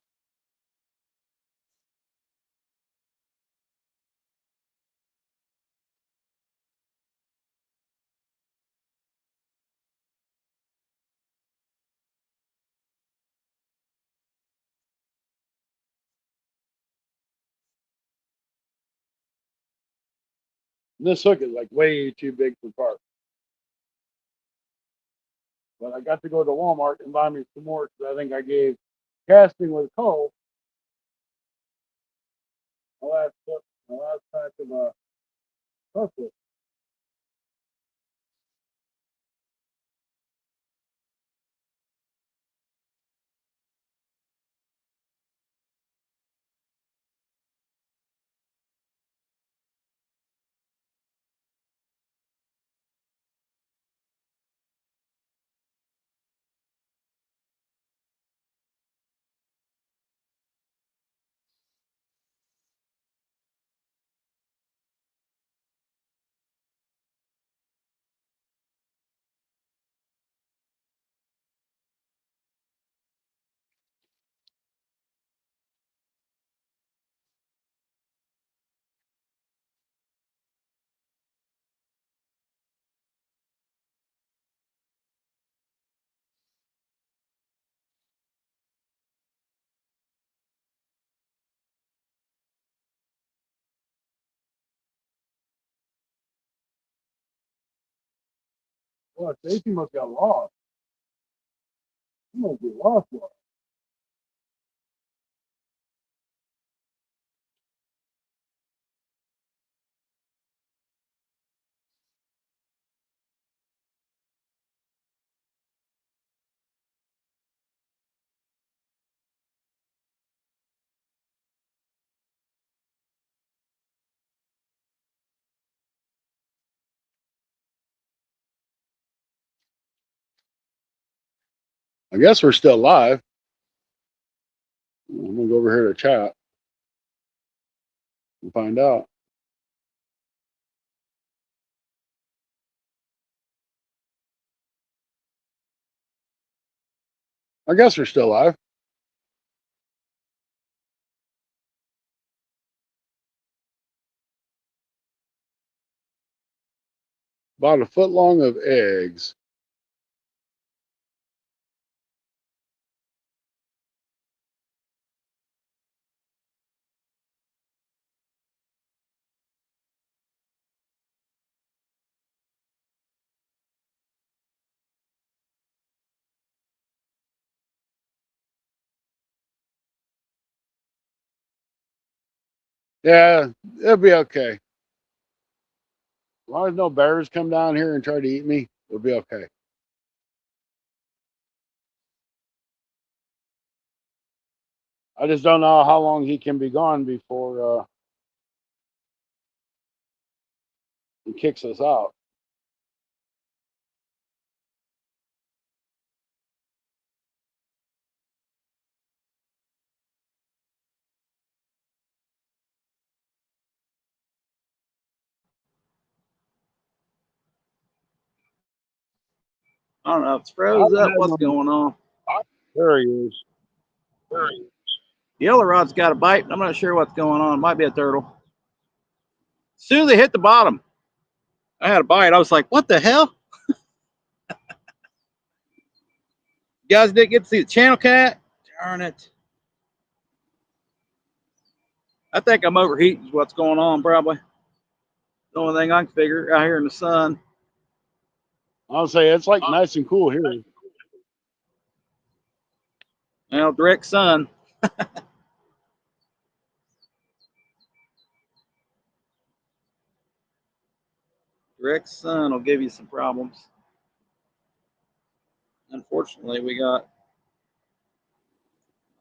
And this hook is like way too big for carp. But I got to go to Walmart and buy me some more because I think I gave casting with Cole my last pack of hook hook. Well, Stacy must got lost. He must be lost. I guess we're still live. I'm gonna go over here to chat and find out. I guess we're still live. About a foot long of eggs. Yeah, it'll be okay. As long as no bears come down here and try to eat me, it'll be okay. I just don't know how long he can be gone before he kicks us out. I don't know if it's I froze haven't up. had What's no. going on? There he is. Yellow rod's got a bite. I'm not sure what's going on. It might be a turtle. As soon as they hit the bottom, I had a bite. I was like, what the hell? You guys didn't get to see the channel cat? Darn it. I think I'm overheating is what's going on, probably. The only thing I can figure out here in the sun. I'll say it's like nice and cool here. Well, direct sun. Direct sun will give you some problems. Unfortunately, we got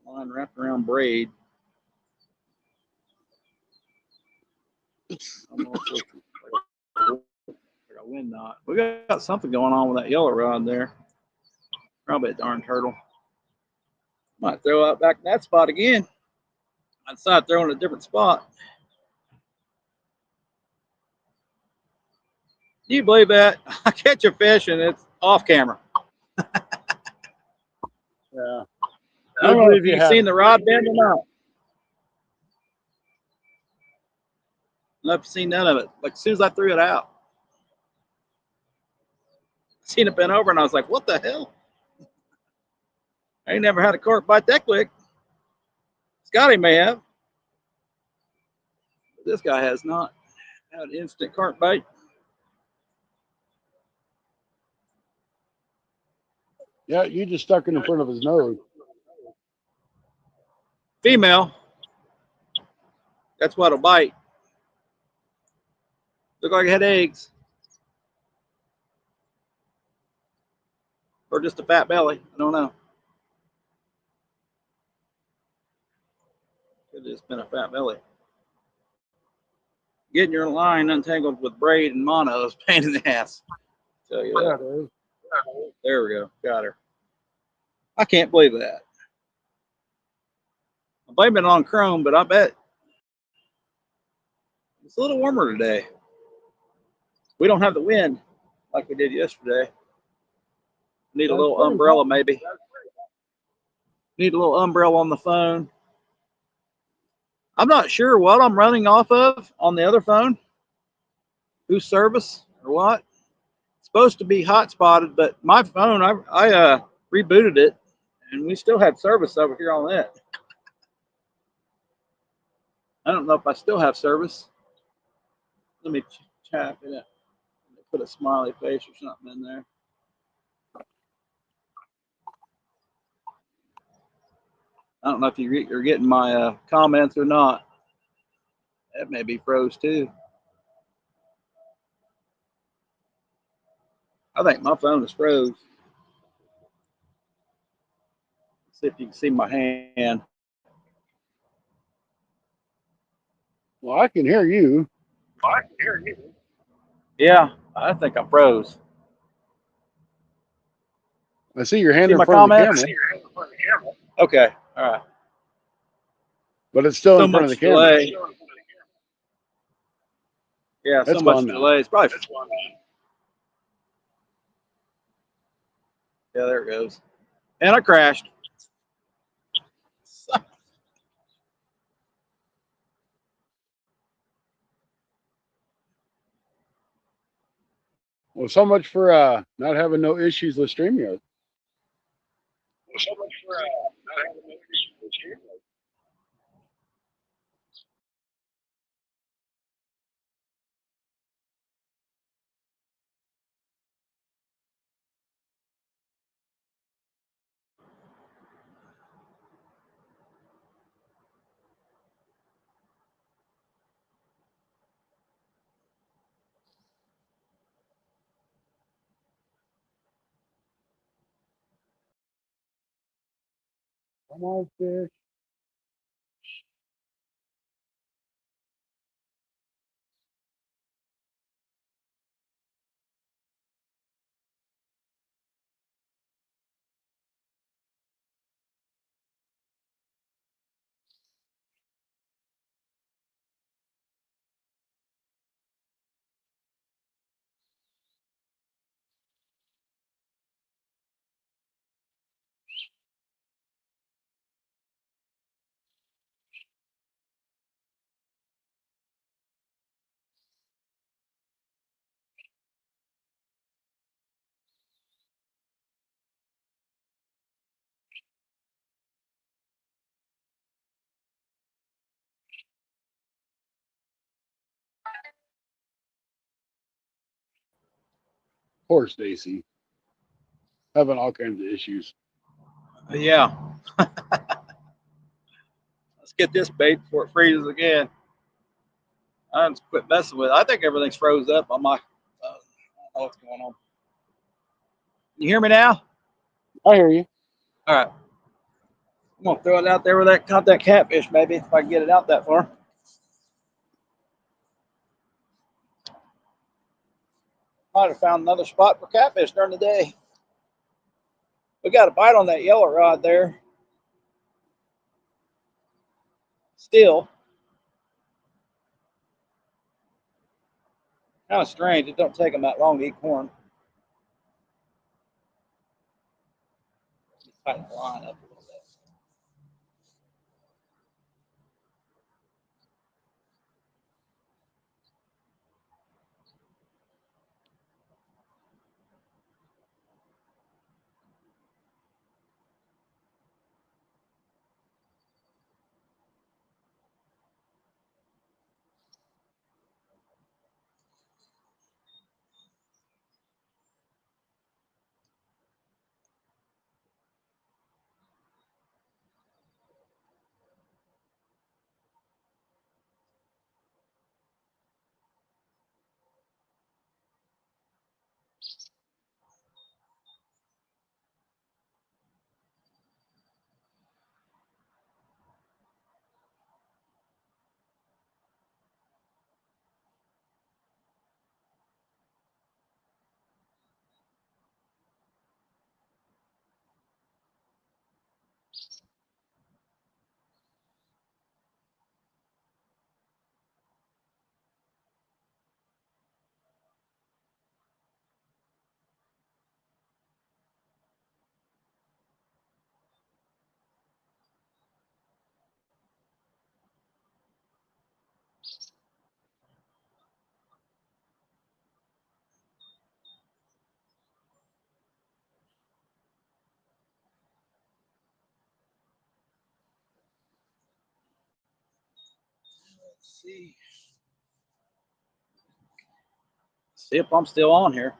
a line wrapped around braid. Almost like a wind knot. We got something going on with that yellow rod there. Probably a darn turtle. Might throw out back in that spot again. I decided throwing a different spot. Do you believe that? I catch a fish and it's off camera. Yeah. I don't know if you've seen the rod bend or not. I've seen none of it. Like as soon as I threw it out, I seen it bend over and I was like, what the hell? I ain't never had a carp bite that quick. Scotty may have, but this guy has not had an instant carp bite. Yeah, you just stuck it in front of his nose. Female, that's what'll bite. Look like it had eggs. Or just a fat belly. I don't know. Could have just been a fat belly. Getting your line untangled with braid and mono is pain in the ass. I'll tell you Yeah, that. it is. There we go. Got her. I can't believe that. I'm blaming it on chrome, but I bet it's a little warmer today. We don't have the wind like we did yesterday. Need a That's little pretty umbrella, cool. maybe. Need a little umbrella on the phone. I'm not sure what I'm running off of on the other phone. Whose service or what? It's supposed to be hotspotted, but my phone, I rebooted it, and we still had service over here on it. I don't know if I still have service. Let me tap it. Put a smiley face or something in there. I don't know if you're getting my comments or not. That may be froze too. I think my phone is froze. Let's see if you can see my hand. Well, I can hear you. Yeah, I think I froze. I see your hand See in my front of the comments? camera, Okay, all right. but it's still So in front of the much camera. delay. Yeah, so It's much gone now. delay. It's probably. Yeah, there it goes. And I crashed. Well, so much for not having no issues with StreamYard. Come on, fish. Poor Stacy. Having all kinds of issues. Yeah. Let's get this bait before it freezes again. I just quit messing with it. I think everything's froze up on my. I don't know what's going on. You hear me now? I hear you. All right. I'm gonna throw it out there where that caught that catfish, maybe if I can get it out that far. Might have found another spot for catfish during the day. We got a bite on that yellow rod there. Still, kind of strange. It don't take them that long to eat corn. Tighten the line up a little bit. Let's see. See if I'm still on here.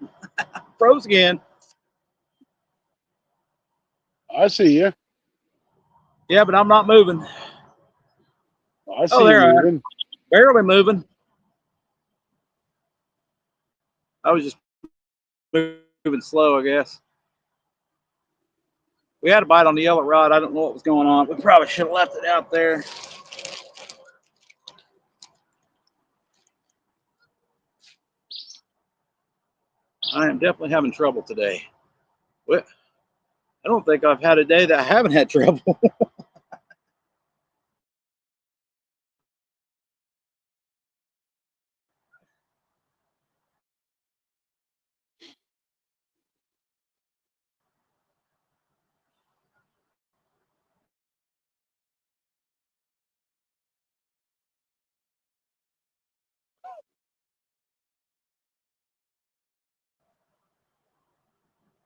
Froze again. I see you. Yeah, but I'm not moving. I Oh, see you there I am. moving. Barely moving. I was just moving slow, I guess. We had a bite on the yellow rod. I don't know what was going on. We probably should have left it out there. I am definitely having trouble today. Well, I don't think I've had a day that I haven't had trouble.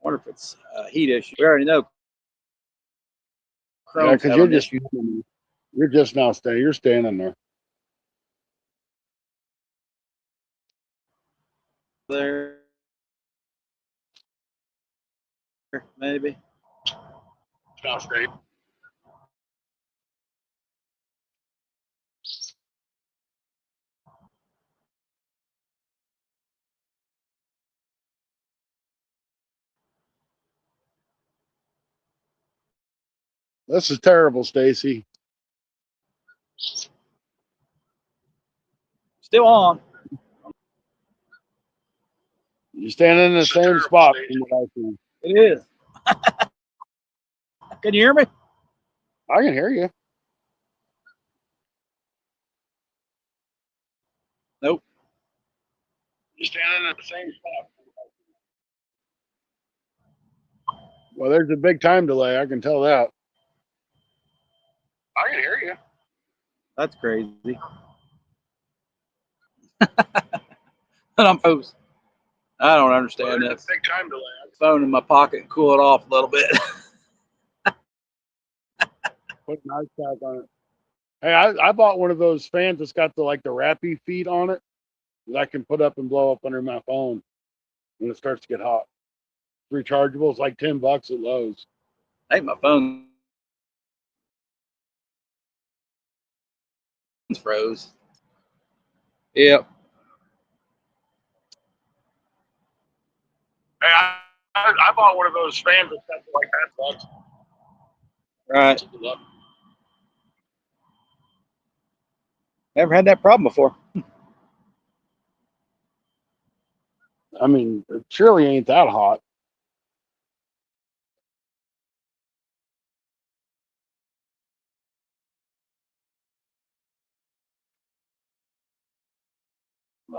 I wonder if it's a heat issue. We already know Yeah, Chrome's because having an issue you're just now staying. You're standing there. there, maybe. Now straight. This is terrible, Stacy. Still on. You're standing in the same spot from what I see. It is. Can you hear me? I can hear you. Nope. You're standing in the same spot. Well, there's a big time delay. I can tell that. I can hear you. That's crazy. But I'm post. I don't understand this. Big time delay. Phone in my pocket and cool it off a little bit. Put an ice pack on it. Hey, I bought one of those fans that's got the wrappy feet on it that I can put up and blow up under my phone when it starts to get hot. Rechargeable. It's like $10 at Lowe's. I think my phone froze. Yep. Hey, I bought one of those fans that's got $10. Right. Never had that problem before. I mean, it surely ain't that hot.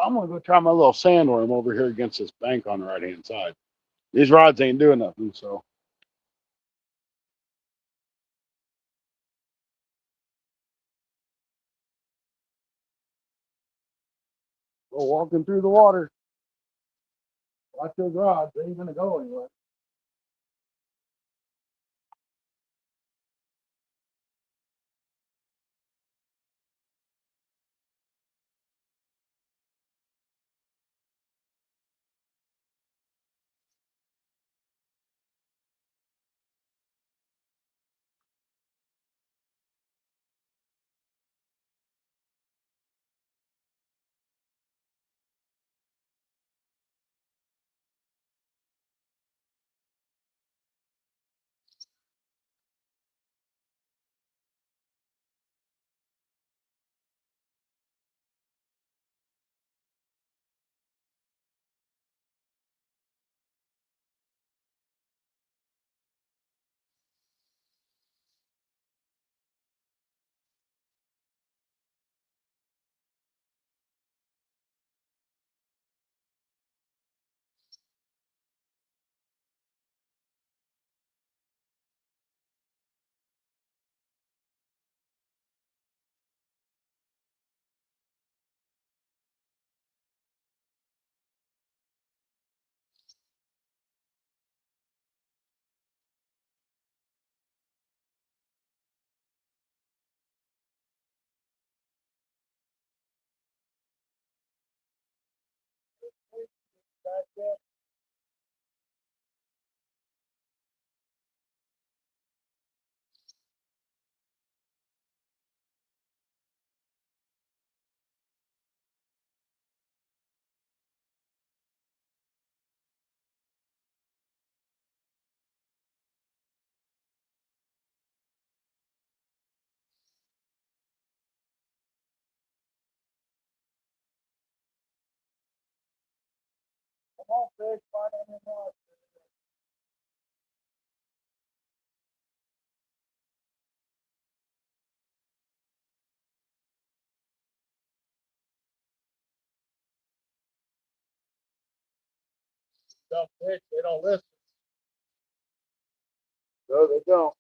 I'm gonna go try my little sandworm over here against this bank on the right hand side. These rods ain't doing nothing, so. Go walking through the water. Watch those rods. They ain't gonna go anywhere. Come on, fish, find any rods. Don't fish, they don't listen. No, they don't.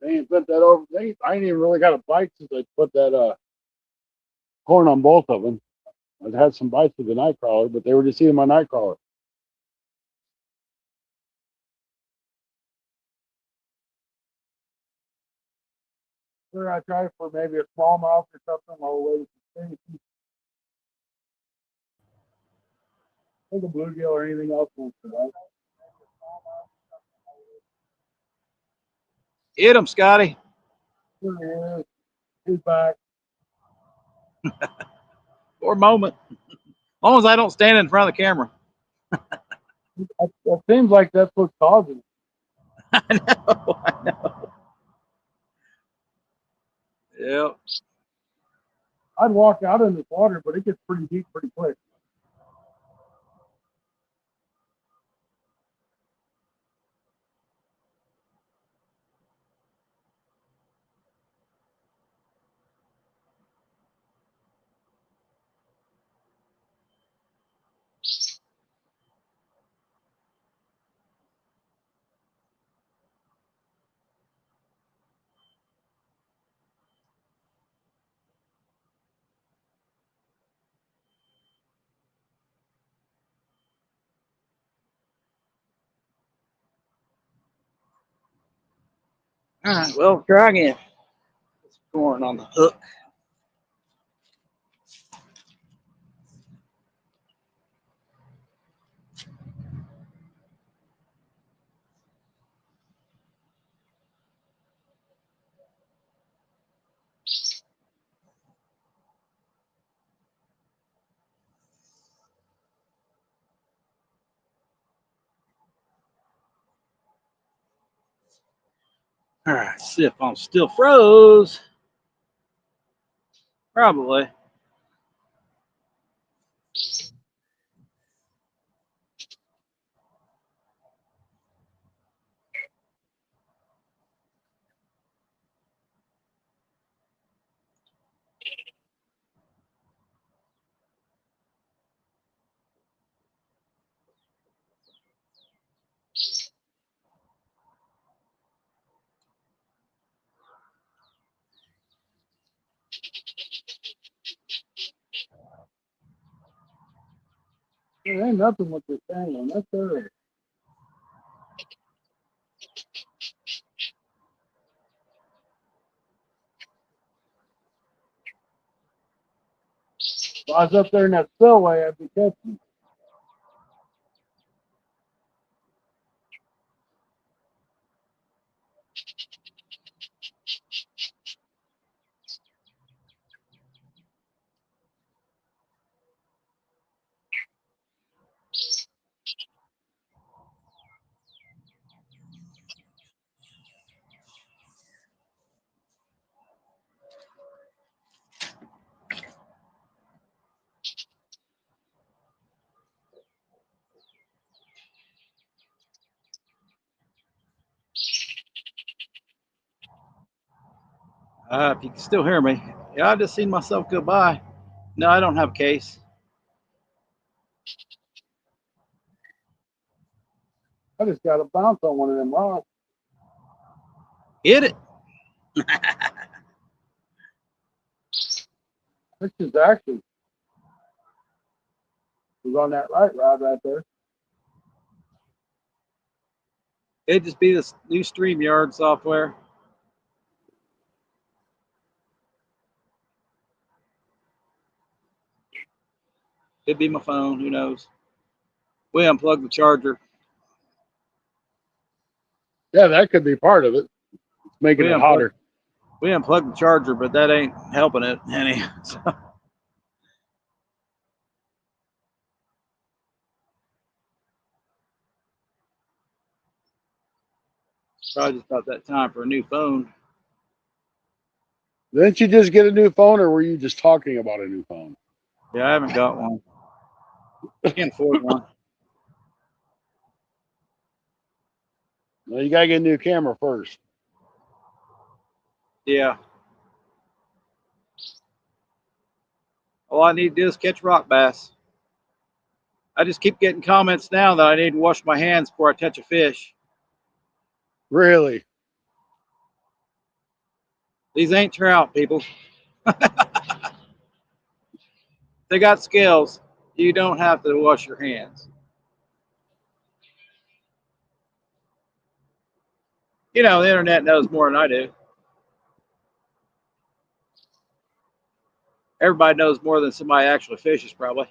They ain't bent that over. I ain't even really got a bite since I put that corn on both of them. I've had some bites with the night crawler, but they were just eating my night crawler. We're gonna try for maybe a smallmouth or something while we're waiting for fish. Think a bluegill or anything else won't survive. Hit him, Scotty. Here he is. He's back. For a moment. As long as I don't stand in front of the camera. That's It seems like that's what's causing it. I know. I know. Yep. I'd walk out in this water, but it gets pretty deep pretty quick. All right. Well, try again. It's going on the hook. All right. See if I'm still froze. Probably. There ain't nothing with this thing on. That's there. If I was up there in that spillway, I'd be catching. If you can still hear me. Yeah, I just seen myself go by. No, I don't have a case. I just got to bounce on one of them rocks. Hit it. This is actually was on that right rod right there. It'd just be this new StreamYard software. It'd be my phone. Who knows? We unplugged the charger. Yeah, that could be part of it. It's making We it unplugged. hotter. We unplugged the charger, but that ain't helping it any. So. Probably just about that time for a new phone. Didn't you just get a new phone, or were you just talking about a new phone? Yeah, I haven't got one. Can't afford one. Well, you gotta get a new camera first. Yeah. All I need to do is catch rock bass. I just keep getting comments now that I need to wash my hands before I touch a fish. Really? These ain't trout, people. They got scales. You don't have to wash your hands. You know, the internet knows more than I do. Everybody knows more than somebody actually fishes, probably.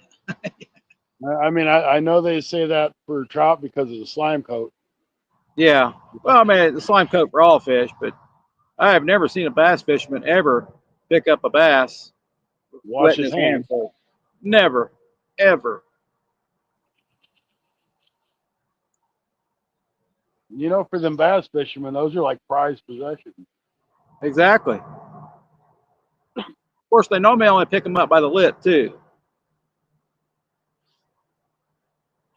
I mean, I know they say that for trout because of the slime coat. Yeah. Well, I mean, the slime coat for all fish, but I have never seen a bass fisherman ever pick up a bass Wash wetting his his hands. hands. Never, ever. You know, for them bass fishermen, those are like prized possessions. Exactly. Of course, they normally only pick them up by the lip too.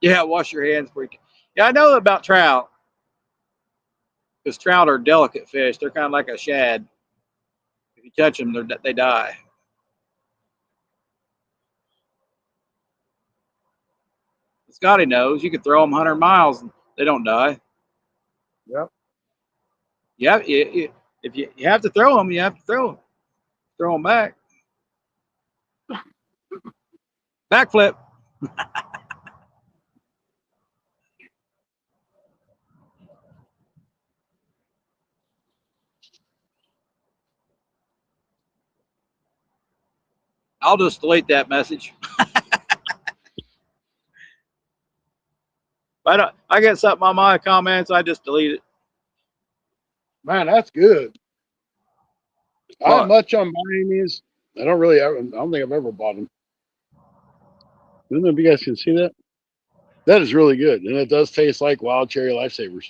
Yeah, wash your hands before you. Yeah, I know about trout because trout are delicate fish. They're kind of like a shad. If you touch them, they die. Scotty knows you can throw them 100 miles and they don't die. Yep. Yeah, if you have to throw them, you have to throw them back. Backflip. I'll just delete that message. I get something on my comments, I just delete it. Man, that's good. I am What? much on buying these. I don't think I've ever bought them. I don't know if you guys can see that. That is really good. And it does taste like wild cherry lifesavers.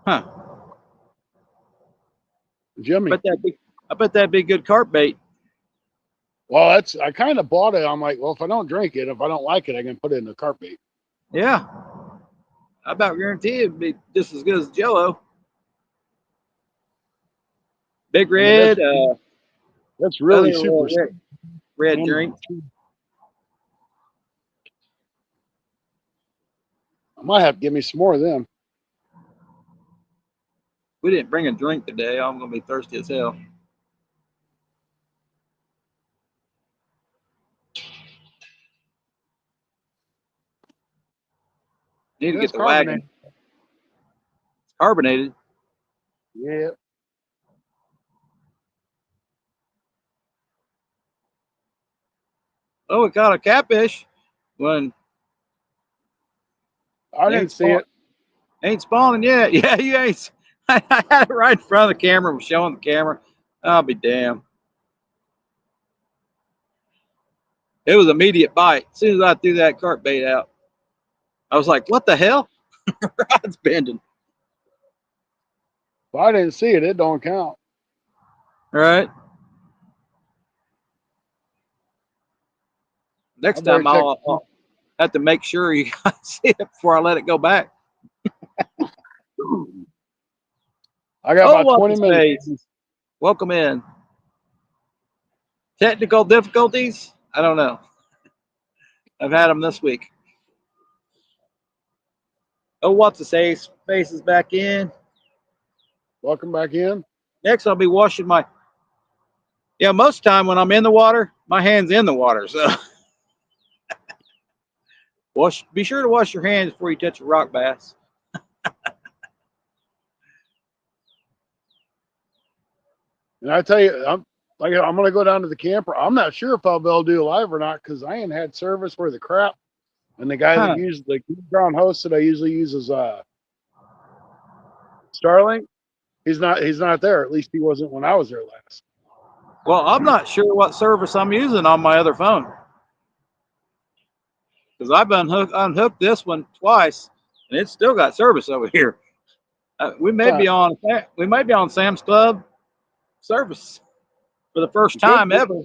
Huh. It's yummy. I bet that'd be good carp bait. Well, I kind of bought it. I'm like, well, if I don't drink it, if I don't like it, I can put it in the carp bait. Yeah. I about guarantee it'd be just as good as Jello. Big I mean, Red, that's really super. red drink. I might have to give me some more of them. We didn't bring a drink today. I'm gonna be thirsty as hell. Need to That's get the wagon. carbonated. It's carbonated. Yeah. Oh, we caught a catfish. When I didn't see it. ain't spawning yet. Yeah, you ain't. I had it right in front of the camera. I'm showing the camera. I'll be damned. It was immediate bite. As soon as I threw that carp bait out, I was like, "What the hell?" Rod's bending. If I didn't see it, it don't count. All right. I Next better time check. I'll have to make sure you guys see it before I let it go back. I got Oh, about what's 20 his minutes. face? Welcome in. Technical difficulties? I don't know. I've had them this week. Oh, what's his face? Face is back in. Welcome back in. Next, I'll be washing my. Yeah, most of the time when I'm in the water, my hand's in the water. So be sure to wash your hands before you touch a rock bass. And I tell you, I'm going to go down to the camper. I'm not sure if I'll be able to do live or not because I ain't had service for the crap. And the guy that used the ground host that I usually use is Starlink. He's not there. At least he wasn't when I was there last. Well, I'm not sure what service I'm using on my other phone because I've unhooked this one twice, and it's still got service over here. We may be on Sam's Club service for the first time ever.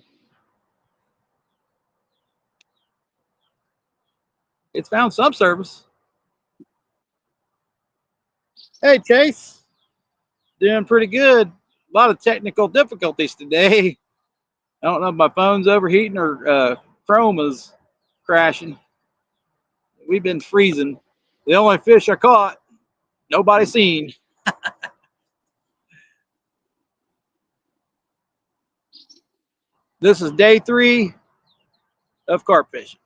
It's found some service. Hey, Chase, doing pretty good. A lot of technical difficulties today. I don't know if my phone's overheating or Chrome is crashing. We've been freezing. The only fish I caught, nobody seen. This is day 3 of carp fishing.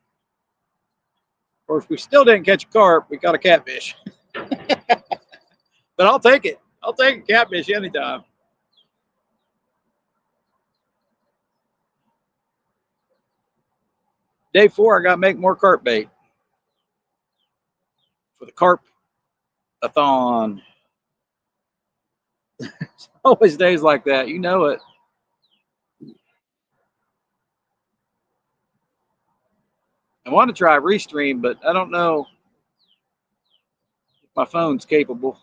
Of course, we still didn't catch a carp. We caught a catfish. But I'll take it. I'll take a catfish anytime. Day 4, I got to make more carp bait for the Carpathon. Always days like that. You know it. I want to try Restream, but I don't know if my phone's capable.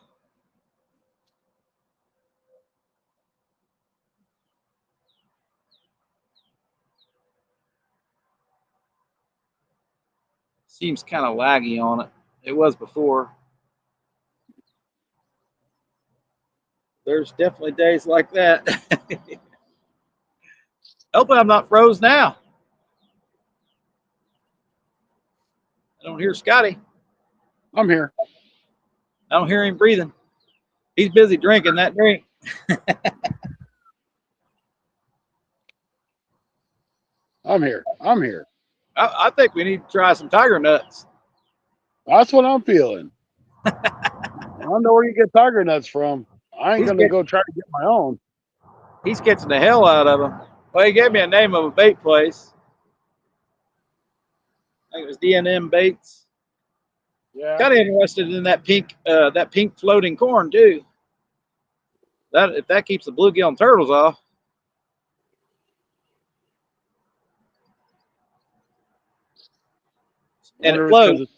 Seems kind of laggy on it. It was before. There's definitely days like that. Hopefully I'm not froze now. I don't hear Scotty. I'm here. I don't hear him breathing. He's busy drinking that drink. I'm here. I'm here. I think we need to try some tiger nuts. That's what I'm feeling. I don't know where you get tiger nuts from. I ain't gonna go try to get my own. He's catching the hell out of them. Well, he gave me a name of a bait place. I think it was D&M Baits. Yeah. Kind of interested in that pink floating corn too. That if that keeps the bluegill and turtles off. And it floats.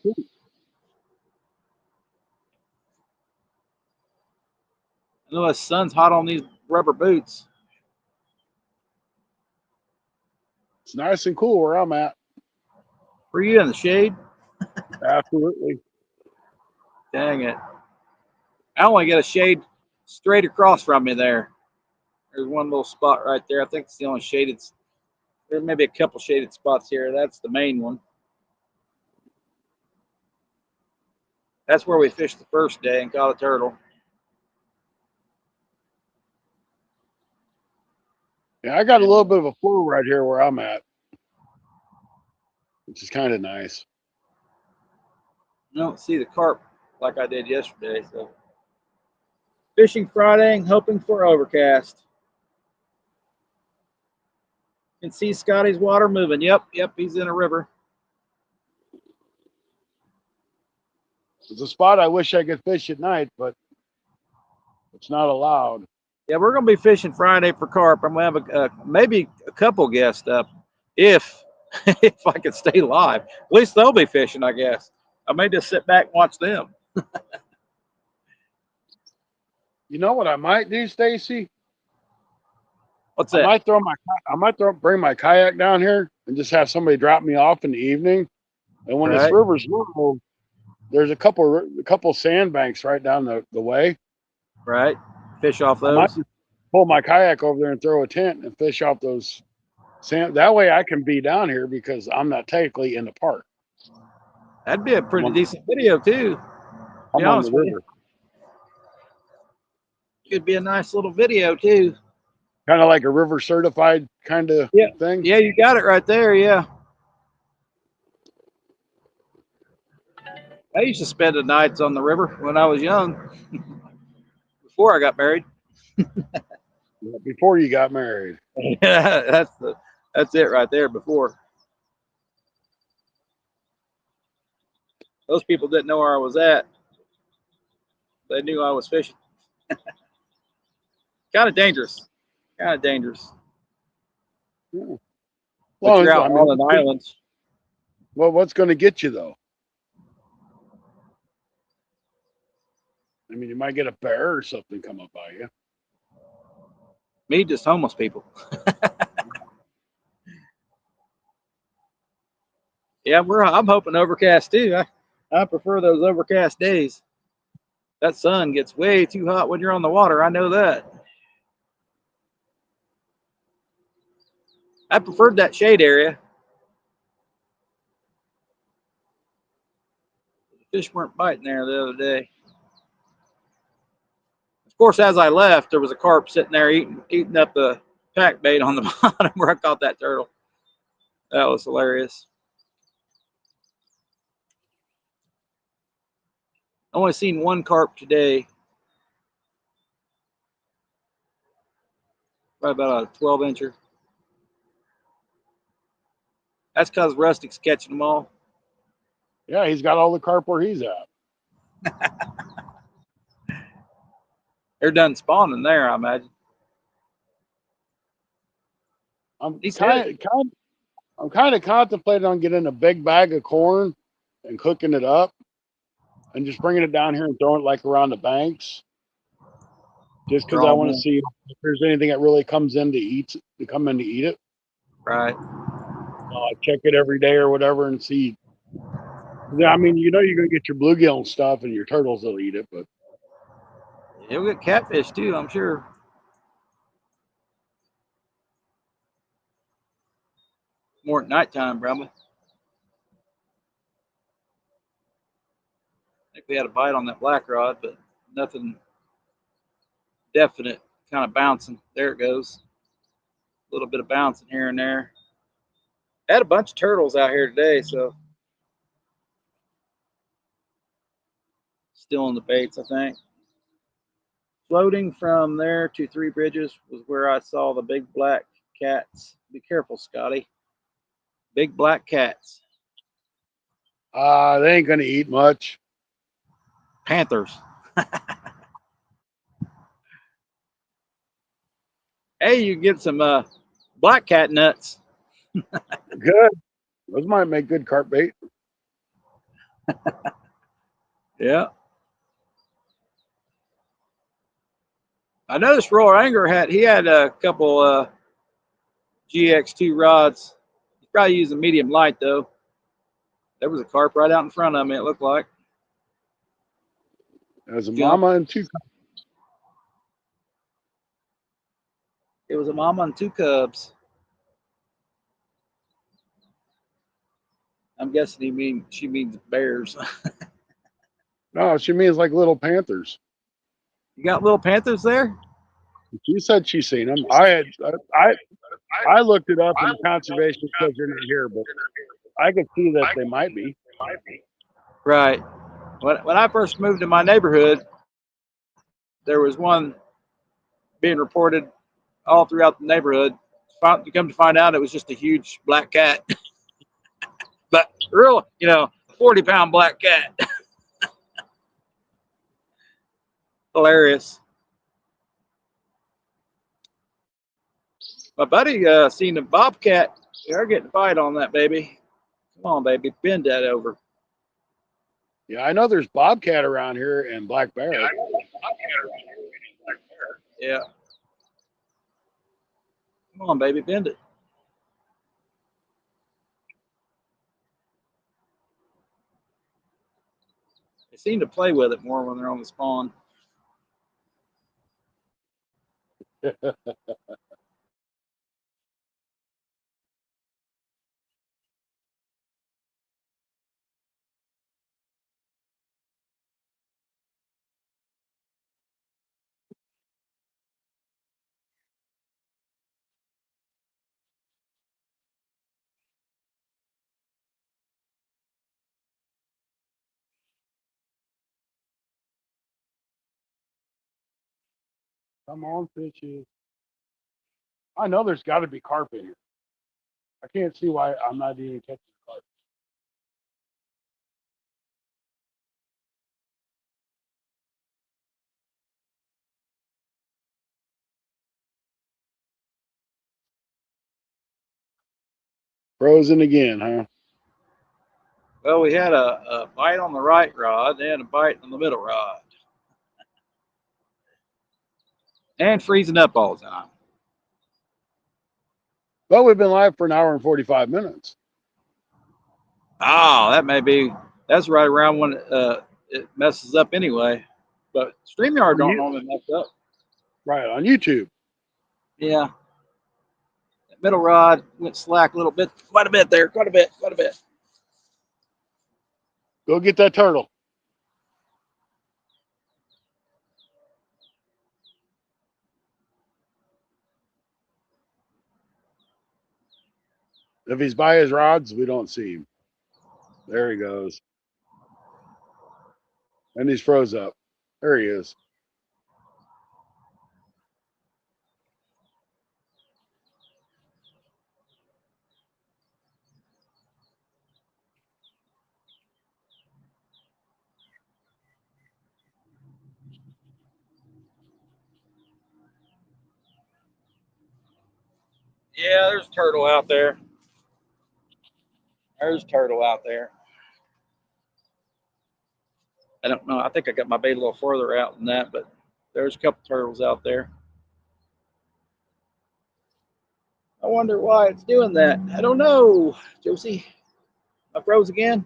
I know the sun's hot on these rubber boots. It's nice and cool where I'm at. Were you in the shade? Absolutely. Dang it. I only get a shade straight across from me there. There's one little spot right there. I think it's the only shaded. There may be a couple shaded spots here. That's the main one. That's where we fished the first day and caught a turtle. Yeah, I got a little bit of a flow right here where I'm at, which is kind of nice. I don't see the carp like I did yesterday. So fishing Friday, hoping for overcast. Can see Scotty's water moving. Yep, he's in a river. It's a spot I wish I could fish at night, but it's not allowed. Yeah, we're gonna be fishing Friday for carp. I'm gonna have maybe a couple guests up if if I can stay live. At least they'll be fishing, I guess. I may just sit back and watch them. You know what I might do, Stacy? What's that? I might bring my kayak down here and just have somebody drop me off in the evening. And when this river's low, there's a couple sandbanks right down the way. Right. Fish off those. I might just pull my kayak over there and throw a tent and fish off those sand. That way I can be down here because I'm not technically in the park. That'd be a pretty decent video too. I'm on the river. Could be a nice little video too. Kind of like a river certified kind of thing. Yeah, you got it right there. Yeah. I used to spend the nights on the river when I was young, before I got married. Before you got married. Yeah, that's it right there. Before those people didn't know where I was at, they knew I was fishing. Kind of dangerous. Kind of dangerous. Yeah. Well, you're out on the islands. Well, what's going to get you though? I mean, you might get a bear or something come up by you. Me, just homeless people. Yeah, I'm hoping overcast too. I prefer those overcast days. That sun gets way too hot when you're on the water. I know that. I preferred that shade area. The fish weren't biting there the other day. Of course, as I left, there was a carp sitting there eating up the pack bait on the bottom where I caught that turtle. That was hilarious. I only seen one carp today. Probably about a 12-incher. That's because Rustic's catching them all. Yeah, he's got all the carp where he's at. They're done spawning there, I imagine. I'm kind of contemplating on getting a big bag of corn and cooking it up and just bringing it down here and throwing it like around the banks, just because I Draw want to more. see if there's anything that really comes in to come in to eat it. Right. I check it every day or whatever and see. I mean, you're gonna get your bluegill and stuff, and your turtles will eat it, but You'll get catfish too, I'm sure. More at nighttime, probably. I think we had a bite on that black rod, but nothing definite. Kind of bouncing. There it goes. A little bit of bouncing here and there. Had a bunch of turtles out here today, so still in the baits, I think. Floating from there to Three Bridges was where I saw the big black cats. Be careful, Scotty. Big black cats. they ain't gonna eat much. Panthers. Hey, you get some black cat nuts. Good. Those might make good carp bait. Yeah. I noticed Roy Anger he had a couple GX2 rods. He's probably using medium light though. There was a carp right out in front of me, it looked like. There's a Jump. mama and two. It was a mama and two cubs. I'm guessing she means bears. No, she means like little panthers. You got little panthers there? She said she's seen them. I looked it up in conservation because they're not here, but I could see that they might be. Right. When I first moved to my neighborhood, there was one being reported all throughout the neighborhood. You come to find out, it was just a huge black cat, but real, 40-pound black cat. Hilarious. My buddy seen a bobcat. They're getting a bite on that baby. Come on, baby, bend that over. Yeah, I know there's bobcat around here and black bear. Yeah. Come on, baby, bend it. They seem to play with it more when they're on the spawn. Come on, fishes. I know there's got to be carp in here. I can't see why I'm not even catching carp. Frozen again, huh? Well, we had a bite on the right rod and a bite on the middle rod. And freezing up all the time. Well, we've been live for an hour and 45 minutes. Oh, that's right around when it messes up anyway. But StreamYard don't normally mess up. Right, on YouTube. Yeah. That middle rod went slack a little bit, quite a bit there, quite a bit. Go get that turtle. If he's by his rods, we don't see him. There he goes. And he's froze up. There he is. Yeah, there's a turtle out there. There's a turtle out there. I don't know. I think I got my bait a little further out than that, but there's a couple turtles out there. I wonder why it's doing that. I don't know. Josie, I froze again.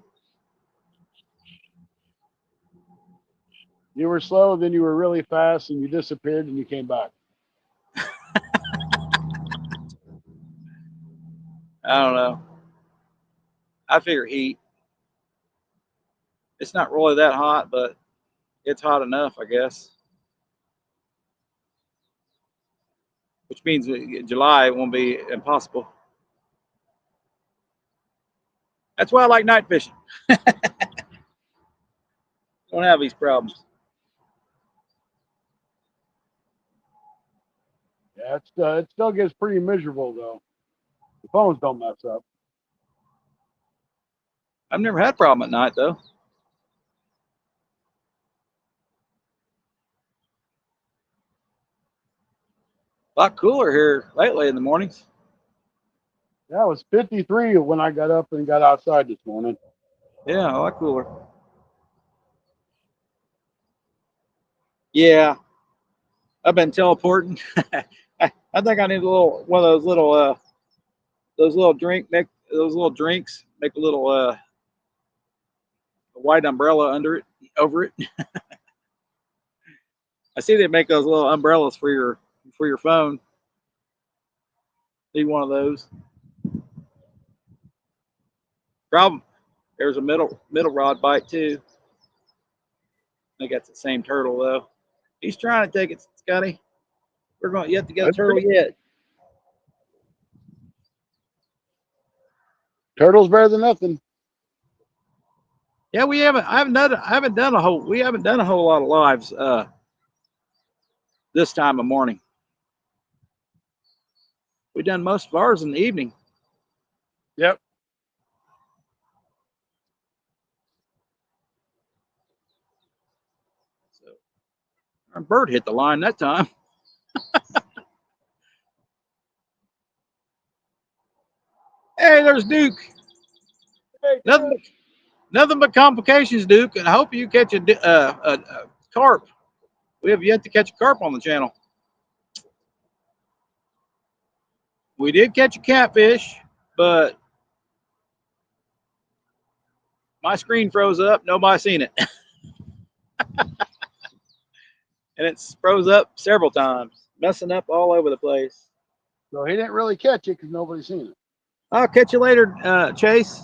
You were slow, then you were really fast, and you disappeared, and you came back. I don't know. I figure heat. It's not really that hot, but it's hot enough, I guess. Which means July won't be impossible. That's why I like night fishing. Don't have these problems. Yeah, it still gets pretty miserable though. The phones don't mess up. I've never had a problem at night though. A lot cooler here lately in the mornings. Yeah, it was 53 when I got up and got outside this morning. Yeah, a lot cooler. Yeah, I've been teleporting. I think I need a little one of those little drinks. Make a little a white umbrella under it, over it. I see they make those little umbrellas for your phone. Need one of those. Problem. There's a middle rod bite too. I think that's the same turtle though. He's trying to take it, Scotty. We're going yet to get a turtle yet. Turtle's better than nothing. Yeah, we haven't. I haven't done a whole. We haven't done a whole lot of lives this time of morning. We've done most of ours in the evening. Yep. So our bird hit the line that time. Hey, there's Duke. Hey, Nothing, nothing but complications, Duke. And I hope you catch a carp. We have yet to catch a carp on the channel. We did catch a catfish, but my screen froze up. Nobody seen it, and it's froze up several times, messing up all over the place. so he didn't really catch it because nobody's seen it. I'll catch you later, Chase.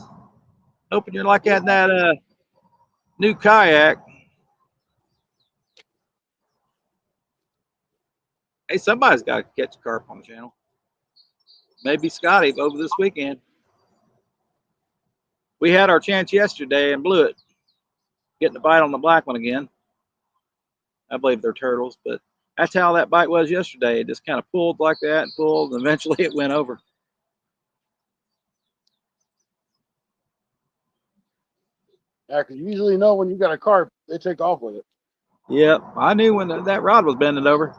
Hoping you're like that new kayak. Hey, somebody's got to catch a carp on the channel. Maybe Scotty over this weekend. We had our chance yesterday and blew it. Getting a bite on the black one again. I believe they're turtles, but that's how that bite was yesterday. It just kind of pulled like that and pulled, and eventually it went over. Yeah, because you usually know when you got a carp, they take off with it. Yep, I knew when that rod was bending over.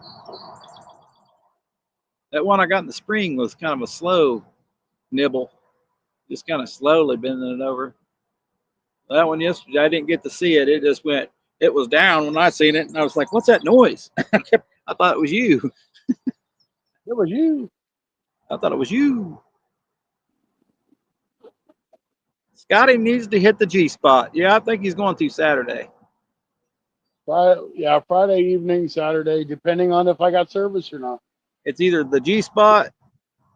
That one I got in the spring was kind of a slow nibble, just kind of slowly bending it over. That one yesterday, I didn't get to see it. It just went. It was down when I seen it, and I was like, "What's that noise?" I thought it was you. It was you. I thought it was you. Scotty needs to hit the G spot. Yeah, I think he's going to Saturday. Friday evening, Saturday, depending on if I got service or not. It's either the G spot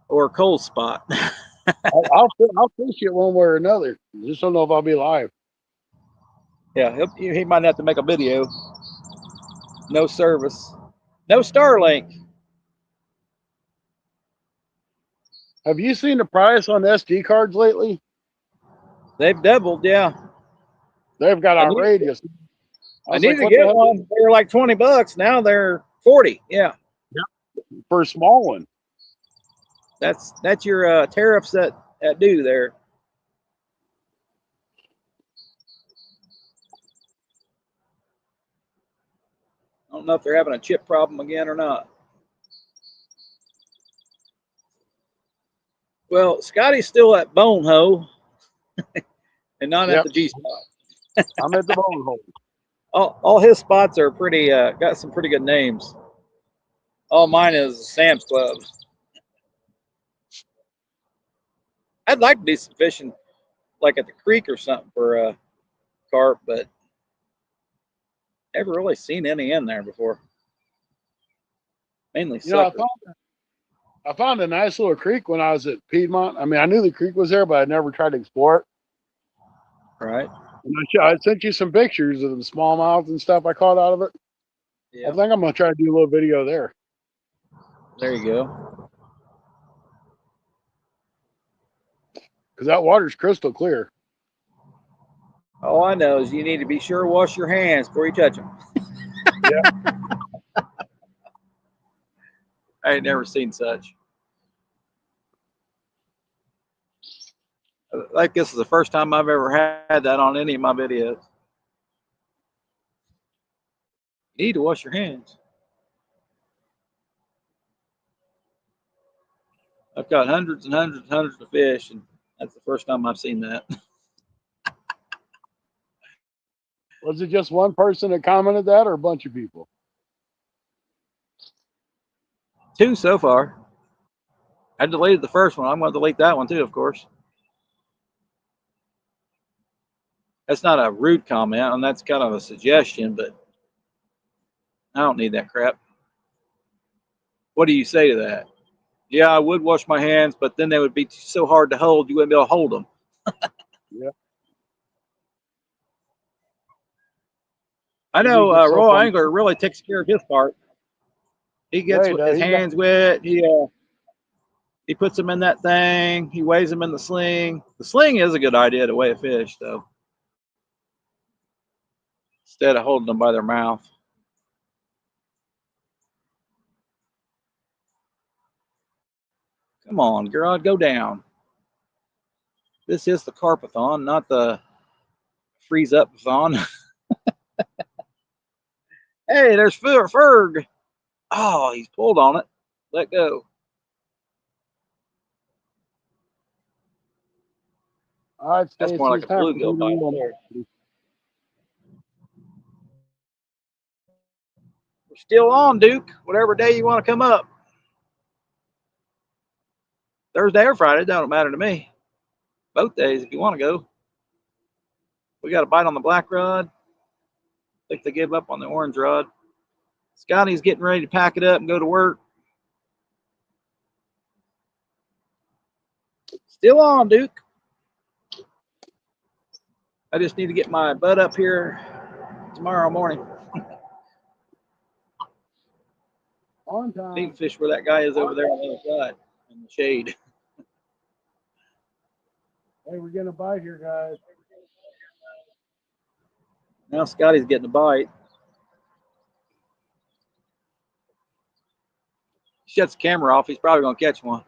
or cold spot. I'll fish it one way or another. Just don't know if I'll be live. Yeah, he might have to make a video. No service. No Starlink. Have you seen the price on SD cards lately? They've doubled, yeah. They've got outrageous. I need to get one. They were like $20. Now they're 40. Yeah. For a small one. That's your tariffs that do there. I don't know if they're having a chip problem again or not. Well, Scotty's still at Bone Hole and not at the G spot. I'm at the bone hole. All his spots are pretty. Got some pretty good names. All mine is Sam's Club. I'd like to do some fishing, like at the creek or something for carp, but never really seen any in there before. Mainly You know, sucker. I found a nice little creek when I was at Piedmont. I mean, I knew the creek was there, but I never tried to explore it. Right. And I sent you some pictures of the smallmouth and stuff I caught out of it. Yeah. I think I'm gonna try to do a little video there. There you go. Because that water's crystal clear. All I know is you need to be sure to wash your hands before you touch them. Yeah. I ain't never seen such. Like this is the first time I've ever had that on any of my videos. You need to wash your hands. I've got hundreds and hundreds and hundreds of fish, and that's the first time I've seen that. Was it just one person that commented that, or a bunch of people? 2 so far. I deleted the first one. I'm going to delete that one too, of course. That's not a rude comment, and that's kind of a suggestion, but I don't need that crap. What do you say to that? Yeah, I would wash my hands, but then they would be so hard to hold, you wouldn't be able to hold them. Yeah. I know So Royal fun. Angler really takes care of his part. He gets Yeah, his hands wet. He puts them in that thing. He weighs them in the sling. The sling is a good idea to weigh a fish, though, instead of holding them by their mouth. Come on, Gerard, go down. This is the Carpathon, not the freeze up thon. Hey, there's Ferg. Oh, he's pulled on it. Let go. All right, That's Stacy, more like it's a time for bluegill bite me there. We're still on, Duke. Whatever day you want to come up. Thursday or Friday, don't matter to me. Both days if you want to go. We got a bite on the black rod. I think they gave up on the orange rod. Scotty's getting ready to pack it up and go to work. Still on, Duke. I just need to get my butt up here tomorrow morning. On I need time. to fish where that guy is over there on the other side in the shade. Hey, we're getting a bite here, guys. Now Scotty's getting a bite. Shuts the camera off. He's probably going to catch one.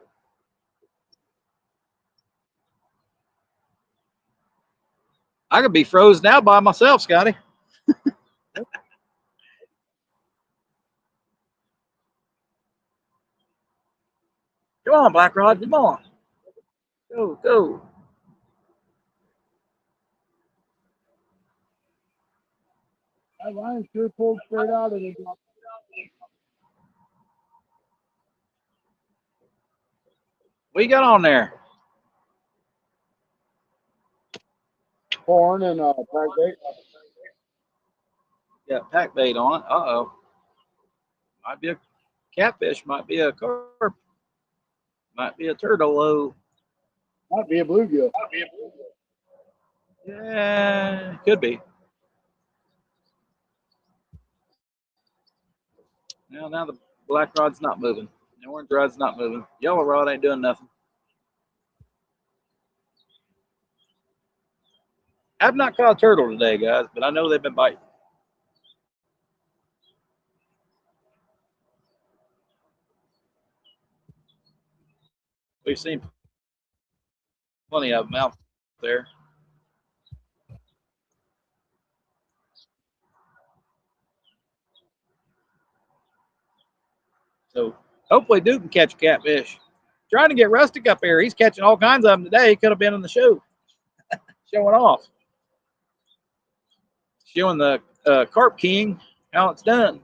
I could be frozen out by myself, Scotty. Come on, Black Rod. Come on. Go, go. That line sure pulled straight out of it. What you got on there? Corn and black bait. Got pack bait on it. Uh-oh. Might be a catfish. Might be a carp. Might be a turtle. Might be a bluegill. Yeah, could be. Now the black rod's not moving. The orange rod's not moving. Yellow rod ain't doing nothing. I've not caught a turtle today, guys, but I know they've been biting. We've seen plenty of them out there. So hopefully Duke can catch a catfish. Trying to get Rustic up here. He's catching all kinds of them today. He could have been in the show, showing off. Showing the Carp King, how it's done.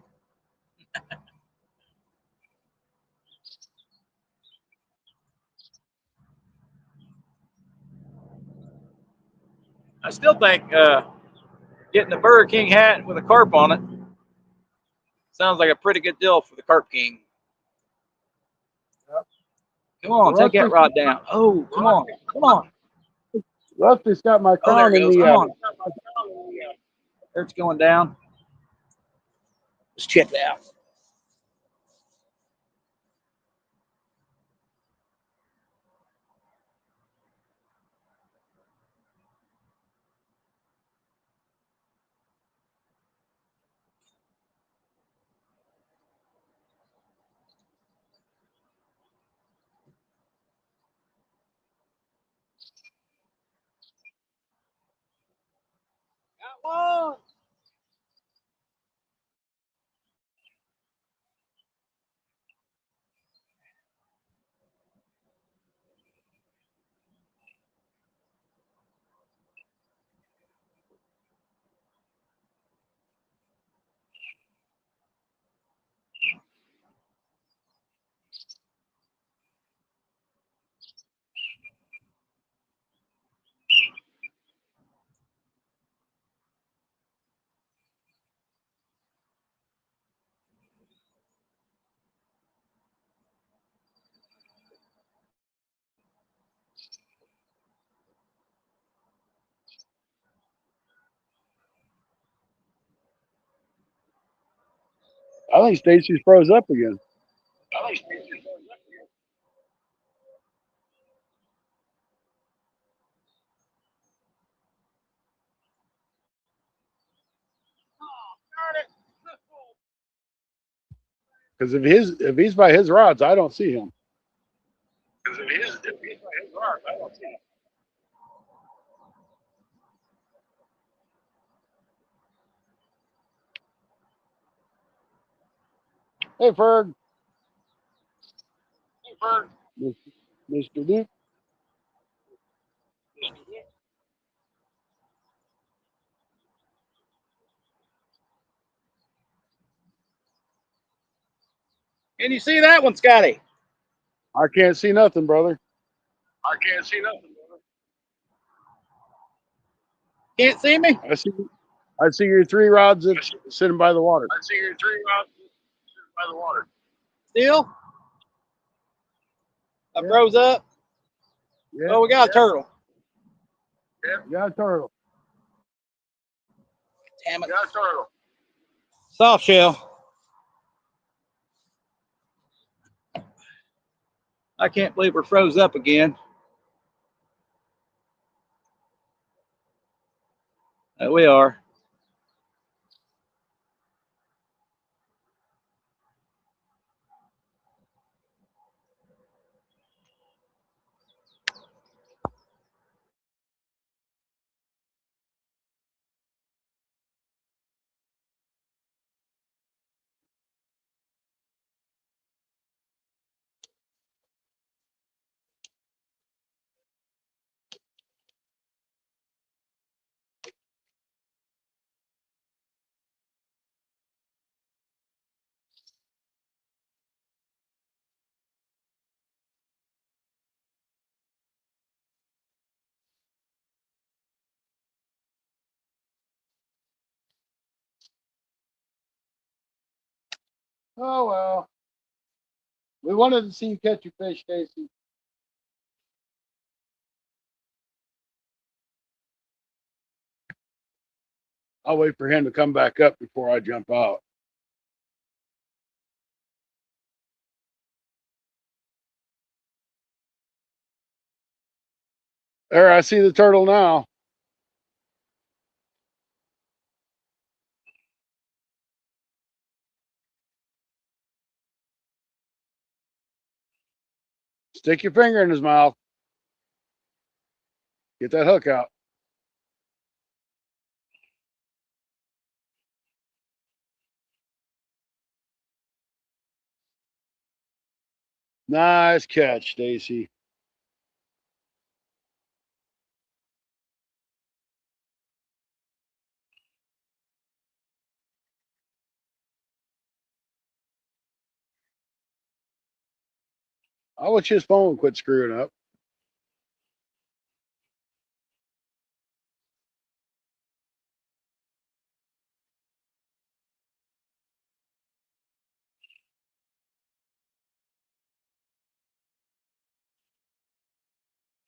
I still think getting the Burger King hat with a carp on it sounds like a pretty good deal for the Carp King. Yep. Come on, take that rod down. Oh, come on, come on. Rusty's got my Oh, there crown it in goes. the. Come on. There it's going down. Let's check it out. Got one. I think Stacy's froze up again. Because if he's by his rods, I don't see him. Hey, Ferg. Mr. Duke. Can you see that one, Scotty? I can't see nothing, brother. Can't see me? I see your 3 rods that's sitting by the water. Still? I Yeah. froze up. Yeah. Oh, we got a turtle. Yeah, turtle. Damn it. Soft shell. I can't believe we're froze up again. We are. Oh, well. We wanted to see you catch your fish, Stacy. I'll wait for him to come back up before I jump out. There, I see the turtle now. Stick your finger in his mouth. Get that hook out. Nice catch, Stacy. I wish his phone would quit screwing up.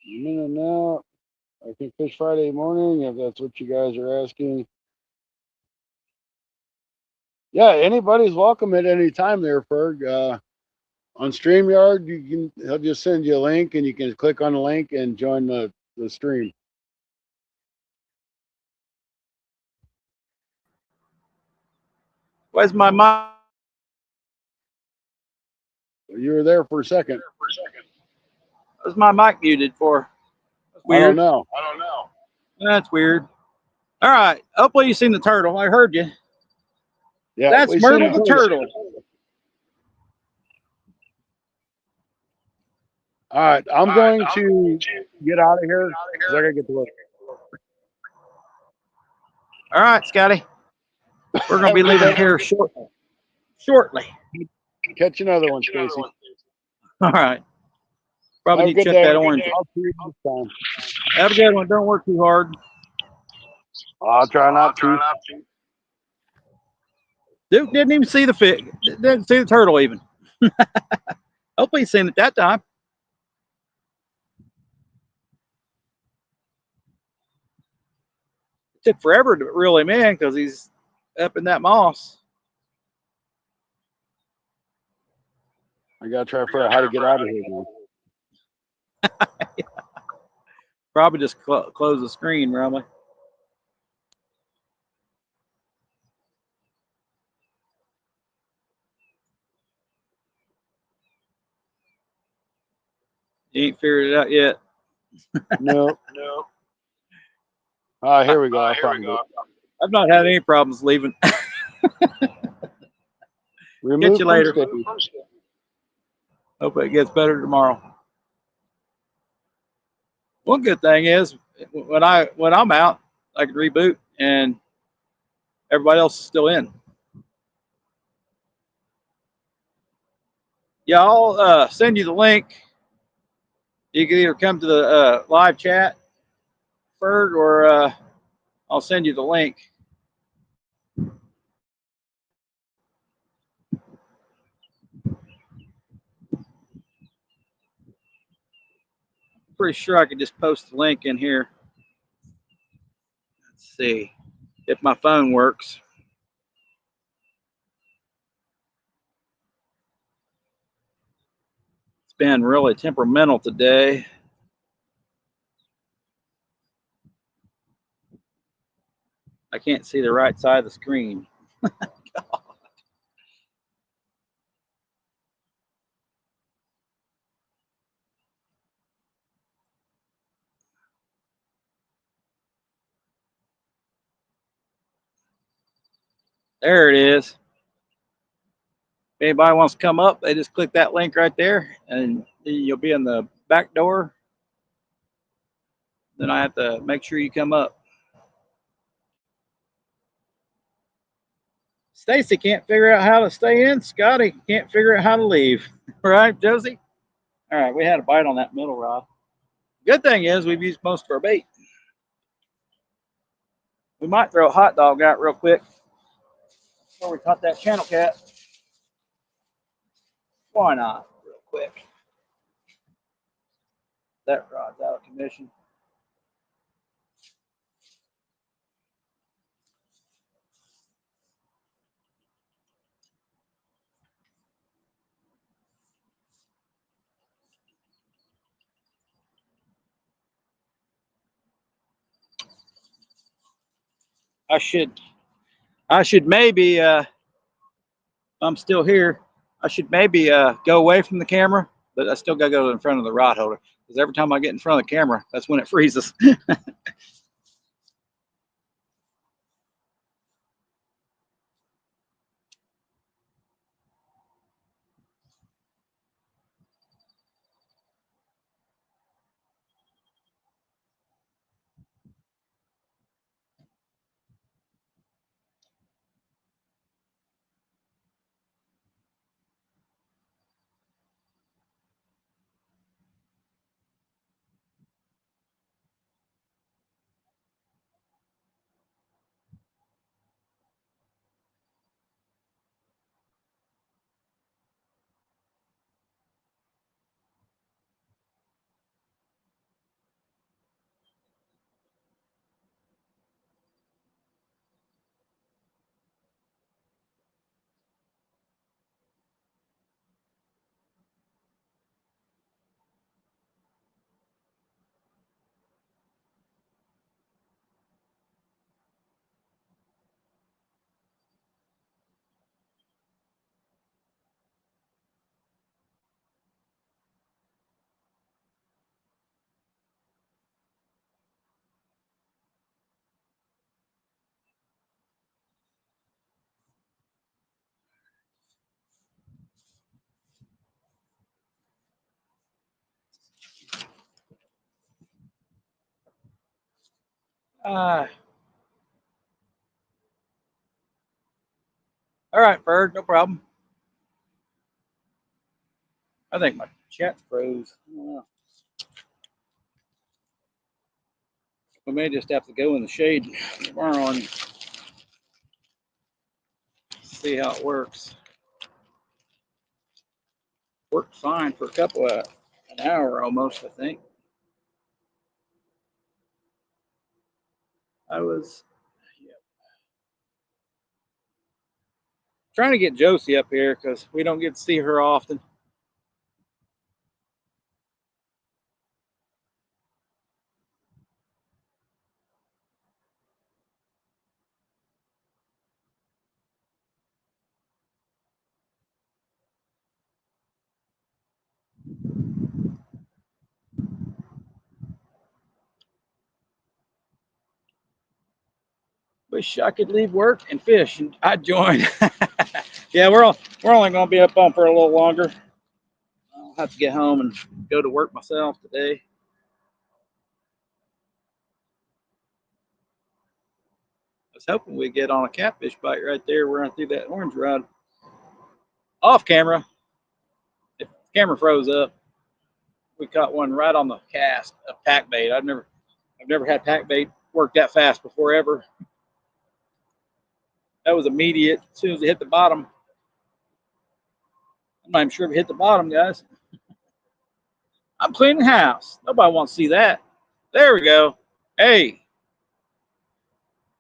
A minute now. I can fish Friday morning if that's what you guys are asking. Yeah, anybody's welcome at any time there, Ferg. On StreamYard, he'll just send you a link and you can click on the link and join the stream. Where's my mic? You were there for a second. Where's my mic muted for? That's I don't weird. know. That's weird. All right. Hopefully you seen the turtle. I heard you. Yeah, That's we seen Myrtle the the turtle. All right, I'm going to get out of here because I gotta get to work. All right, Scotty. We're gonna be leaving here shortly. Catch another one, Stacy. All right. Probably Have a need to good check day. that orange. I'll see you next time. Have a good one. Don't work too hard. I'll try not to. Duke didn't even see the fish. Didn't see the turtle even. Hopefully he's seen it that time. It took forever to reel him in because he's up in that moss. I gotta try to figure out how to get out of here now. Probably just close the screen, probably. You ain't figured it out yet. No. Here we go. I've not had any problems leaving. Remove Catch you later. sticky. Hope it gets better tomorrow. One good thing is when I'm out, I can reboot and everybody else is still in. Yeah, I'll send you the link. You can either come to the live chat, Ferg, or I'll send you the link. Pretty sure I could just post the link in here. Let's see if my phone works. It's been really temperamental today. I can't see the right side of the screen. There it is. If anybody wants to come up, they just click that link right there and you'll be in the back door. Then I have to make sure you come up. Stacy can't figure out how to stay in. Scotty can't figure out how to leave. Right, Josie? All right, we had a bite on that middle rod. Good thing is we've used most of our bait. We might throw a hot dog out real quick before we caught that channel cat. Why not? Real quick. That rod's out of commission. I should maybe I'm still here. I should maybe go away from the camera, but I still gotta go in front of the rod holder because every time I get in front of the camera, that's when it freezes. All right, Ferg, no problem. I think my chat froze. We may just have to go in the shade tomorrow and see how it works. Worked fine for an hour almost, I think. I was trying to get Josie up here because we don't get to see her often. Wish I could leave work and fish, and I'd join. Yeah, we're only going to be up on for a little longer. I'll have to get home and go to work myself today. I was hoping we'd get on a catfish bite right there where I threw that orange rod off camera. If the camera froze up, we caught one right on the cast of pack bait. I've never had pack bait work that fast before ever. That was immediate as soon as it hit the bottom. I'm not even sure if it hit the bottom, guys. I'm cleaning house. Nobody wants to see that. There we go. Hey,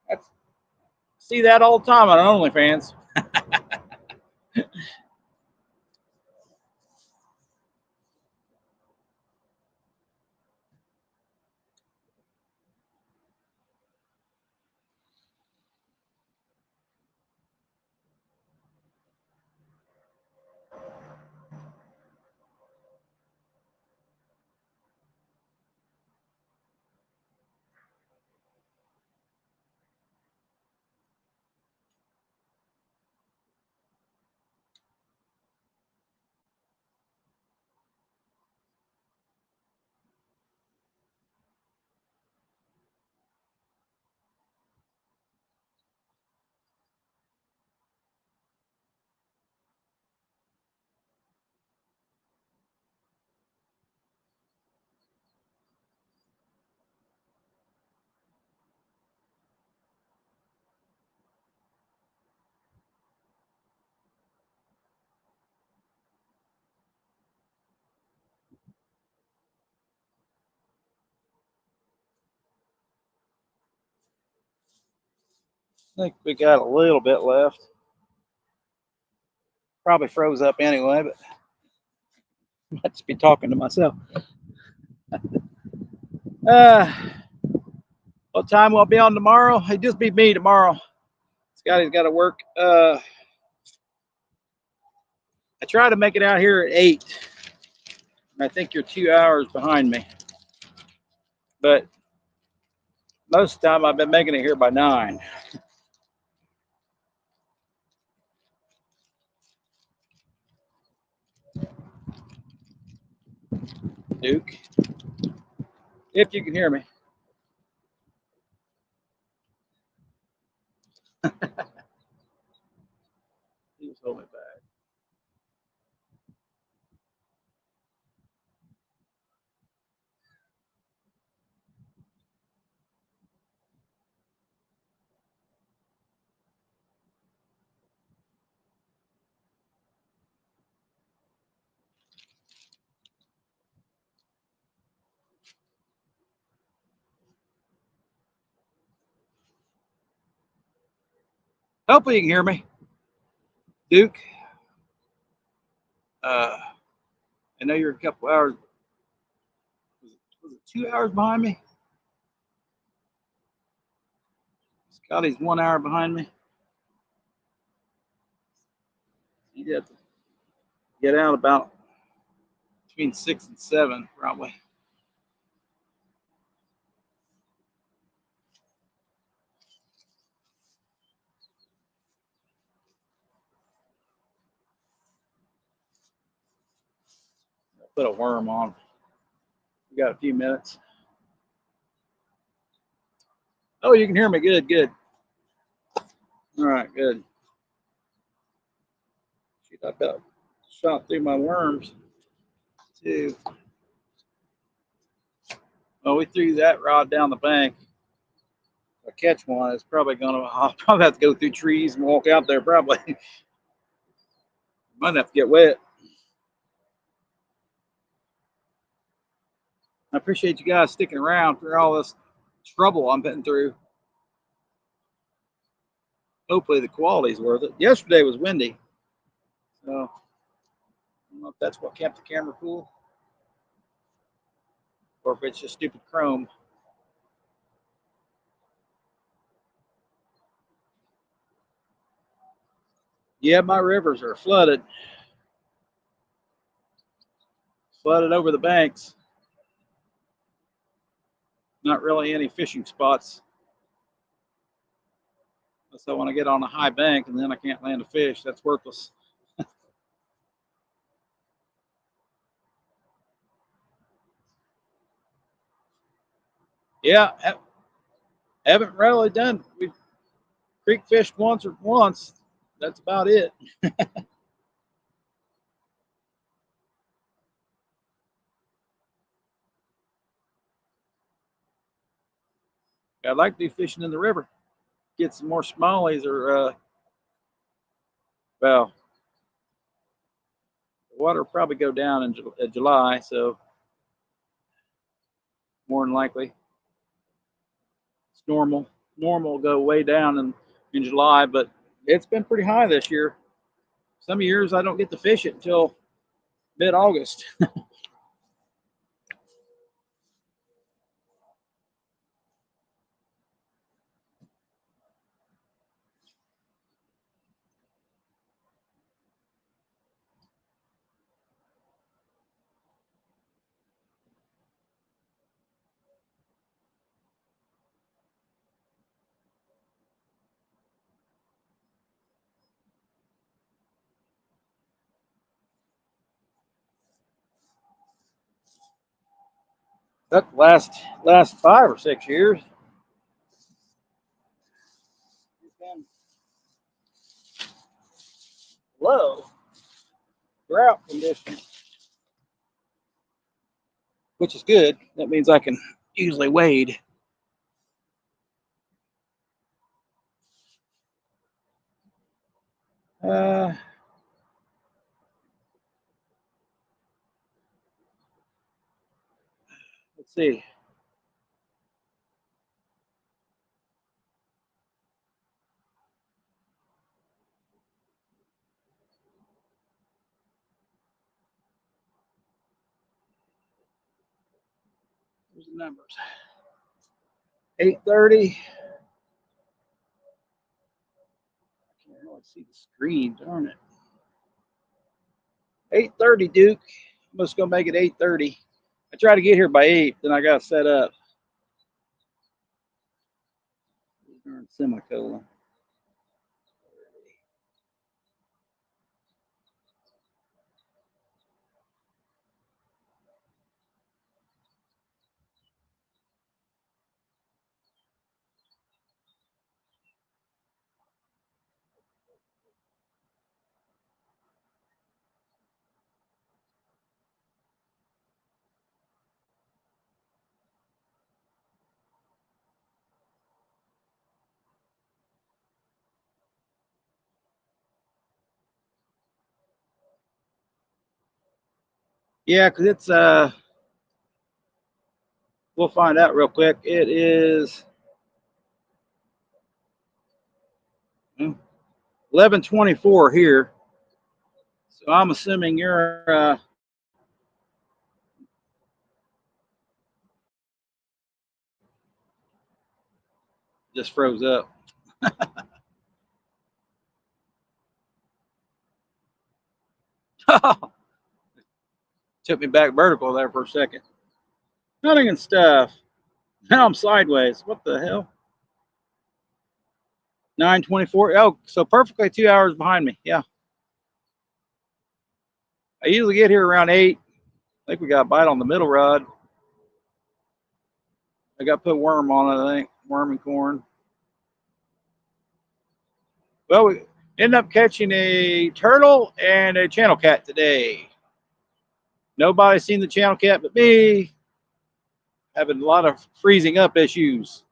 that's, see that all the time on OnlyFans. I think we got a little bit left. Probably froze up anyway, but I might just be talking to myself. Uh, what time will I be on tomorrow? It'll just be me tomorrow. Scotty's got to work. I try to make it out here at 8. I think you're 2 hours behind me. But most of the time I've been making it here by 9. Duke, if you can hear me. He was holding me back. Hopefully you can hear me. Duke, I know you're a couple hours. Was it 2 hours behind me? Scotty's 1 hour behind me. You'd have to get out about between 6 and 7, probably. Put a worm on. We got a few minutes. Oh, you can hear me. Good, good. All right, good. Shoot, I got shot through my worms too. Well, we threw that rod down the bank. If I catch one, it's probably gonna. I'll probably have to go through trees and walk out there. Probably might have to get wet. I appreciate you guys sticking around for all this trouble I'm been through. Hopefully the quality's worth it. Yesterday was windy, so I don't know if that's what kept the camera cool or if it's just stupid chrome. Yeah, my rivers are flooded over the banks. Not really any fishing spots. So when I get on a high bank and then I can't land a fish, that's worthless. Yeah, haven't really done. We creek fished once. That's about it. I'd like to do fishing in the river. Get some more smallies or well, the water will probably go down in July, so more than likely it's normal. Normal will go way down in July, but it's been pretty high this year. Some years I don't get to fish it until mid-August. That last 5 or 6 years, it's been low drought conditions, which is good. That means I can easily wade. Uh, let's see. Here's the numbers. 8:30. I can't really see the screen. Darn it. 8:30, Duke. I'm just gonna make it 8:30. I try to get here by 8, then I got set up. Darn semicolon. Yeah, because it's we'll find out real quick. It is 11:24 here. So I'm assuming you're just froze up. Took me back vertical there for a second. Hunting and stuff. Now I'm sideways. What the hell? 9:24. Oh, so perfectly 2 hours behind me. Yeah. I usually get here around 8. I think we got a bite on the middle rod. I got put worm on it, I think. worm and corn. Well, we ended up catching a turtle and a channel cat today. Nobody's seen the channel cat but me. Having a lot of freezing up issues.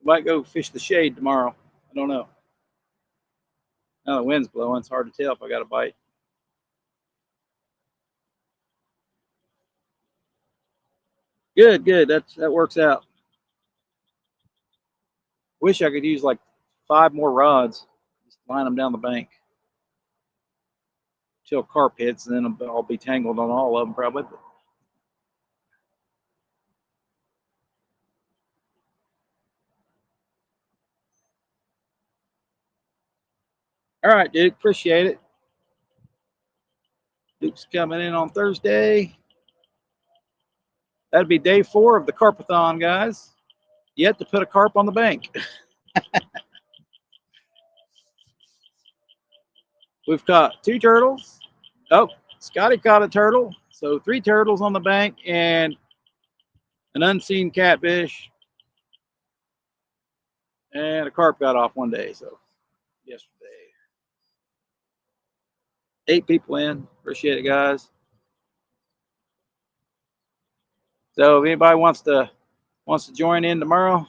Might go fish the shade tomorrow. I don't know. Now the wind's blowing. It's hard to tell if I got a bite. Good, good. That works out. Wish I could use like 5 more rods. Just line them down the bank till carp hits, and then I'll be tangled on all of them probably. All right, Duke. Appreciate it. Duke's coming in on Thursday. That'd be day 4 of the Carpathon, guys. Yet to put a carp on the bank. We've caught 2 turtles. Oh, Scotty caught a turtle. So 3 turtles on the bank and an unseen catfish. And a carp got off one day. So yesterday. 8 people in. Appreciate it, guys. So if anybody wants to join in tomorrow,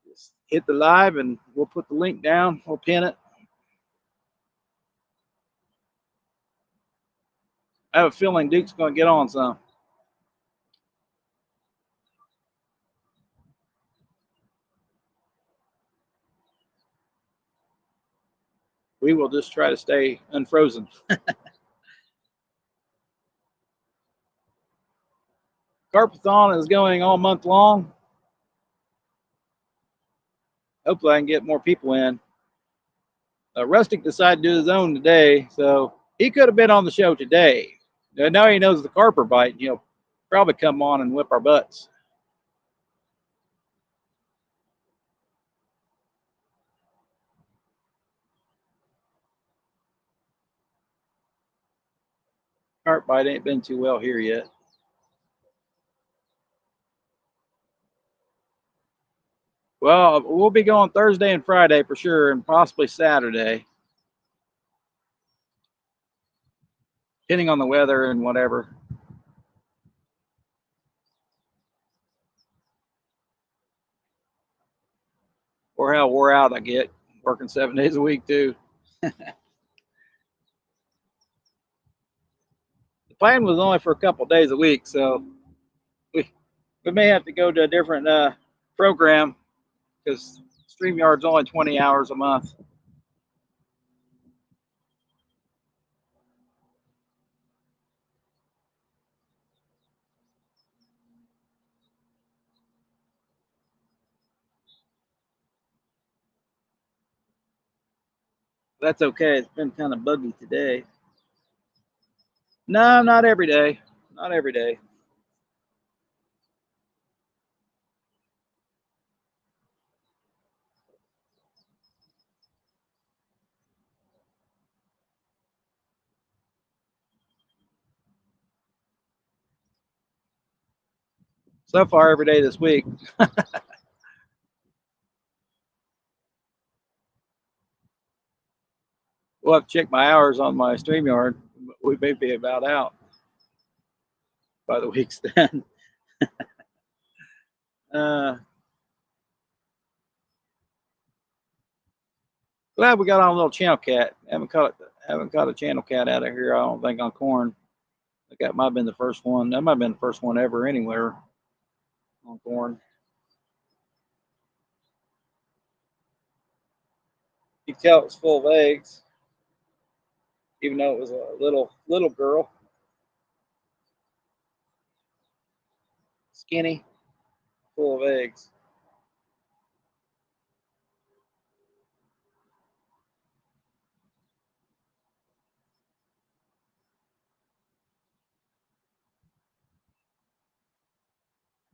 just hit the live and we'll put the link down. We'll pin it. I have a feeling Duke's going to get on some. We will just try to stay unfrozen. Carpathon is going all month long. Hopefully I can get more people in. Rustic decided to do his own today, so he could have been on the show today. Now he knows the carp are biting. He'll probably come on and whip our butts. Carp bite ain't been too well here yet. Well, we'll be going Thursday and Friday for sure, and possibly Saturday, depending on the weather and whatever. Or how wore out I get working 7 days a week too. The plan was only for a couple days a week, so we may have to go to a different program because StreamYard's only 20 hours a month. That's okay. It's been kind of buggy today. No, not every day. Not every day. So far, every day this week. We'll have to check my hours on my StreamYard. We may be about out by the week's end. Glad we got on a little channel cat. Haven't caught a channel cat out of here. I don't think on corn. I think that might have been the first one. That might have been the first one ever anywhere on corn. You can tell it was full of eggs, even though it was a little girl, skinny, full of eggs.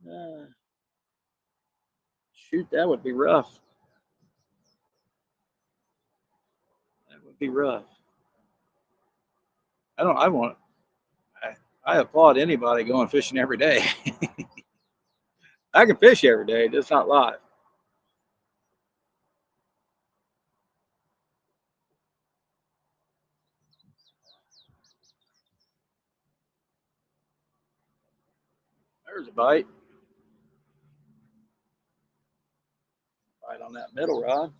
Uh, Shoot, that would be rough. That would be rough. I don't. I want. I applaud anybody going fishing every day. I can fish every day, just not live. There's a bite. Bite on that middle rod.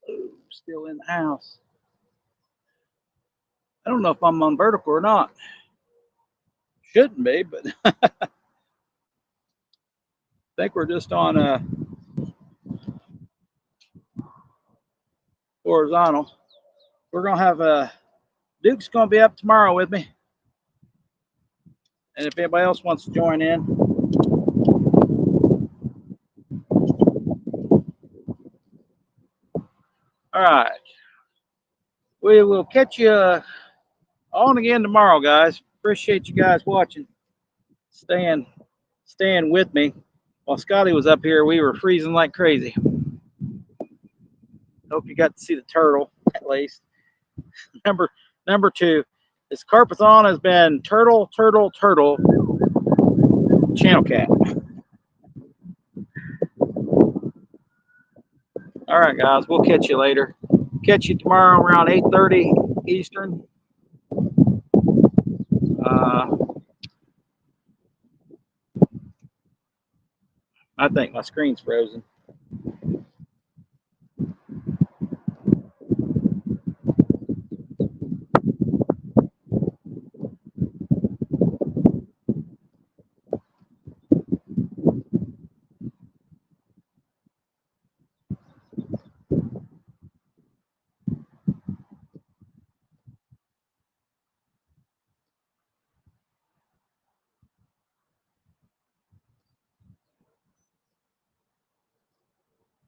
Oh, still in the house. I don't know if I'm on vertical or not. Shouldn't be, but I think we're just on horizontal. We're gonna have Duke's gonna be up tomorrow with me, and if anybody else wants to join in, all right. We will catch you on again tomorrow, guys. Appreciate you guys watching, staying, staying with me. While Scotty was up here, we were freezing like crazy. Hope you got to see the turtle at least. Number number two, this Carpathon has been turtle, turtle, turtle, channel cat. All right, guys, we'll catch you later. Catch you tomorrow around 8:30 Eastern. Uh, I think my screen's frozen.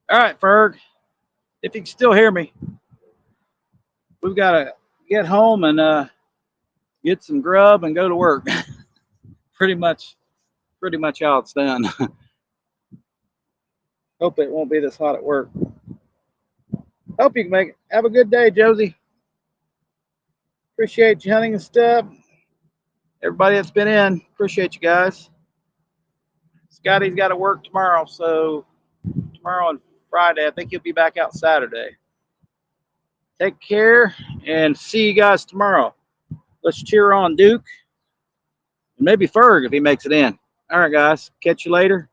All right, Ferg, if you can still hear me, we've got to get home and get some grub and go to work. pretty much, pretty much how it's done. Hope it won't be this hot at work. Hope you can make it. Have a good day, Josie. Appreciate you hunting and stuff. Everybody that's been in, appreciate you guys. Scotty's got to work tomorrow, so tomorrow and Friday. I think he'll be back out Saturday. Take care and see you guys tomorrow. Let's cheer on Duke and maybe Ferg if he makes it in. All right, guys. Catch you later.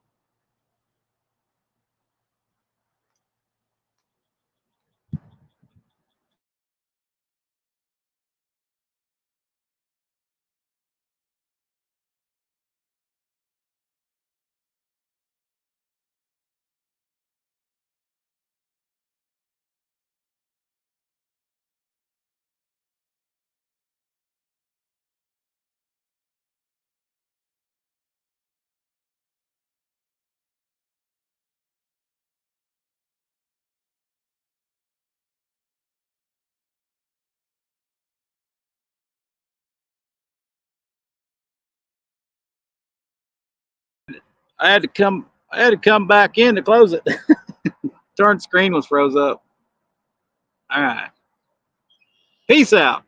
I had to come back in to close it. Darn screen was froze up. All right. Peace out.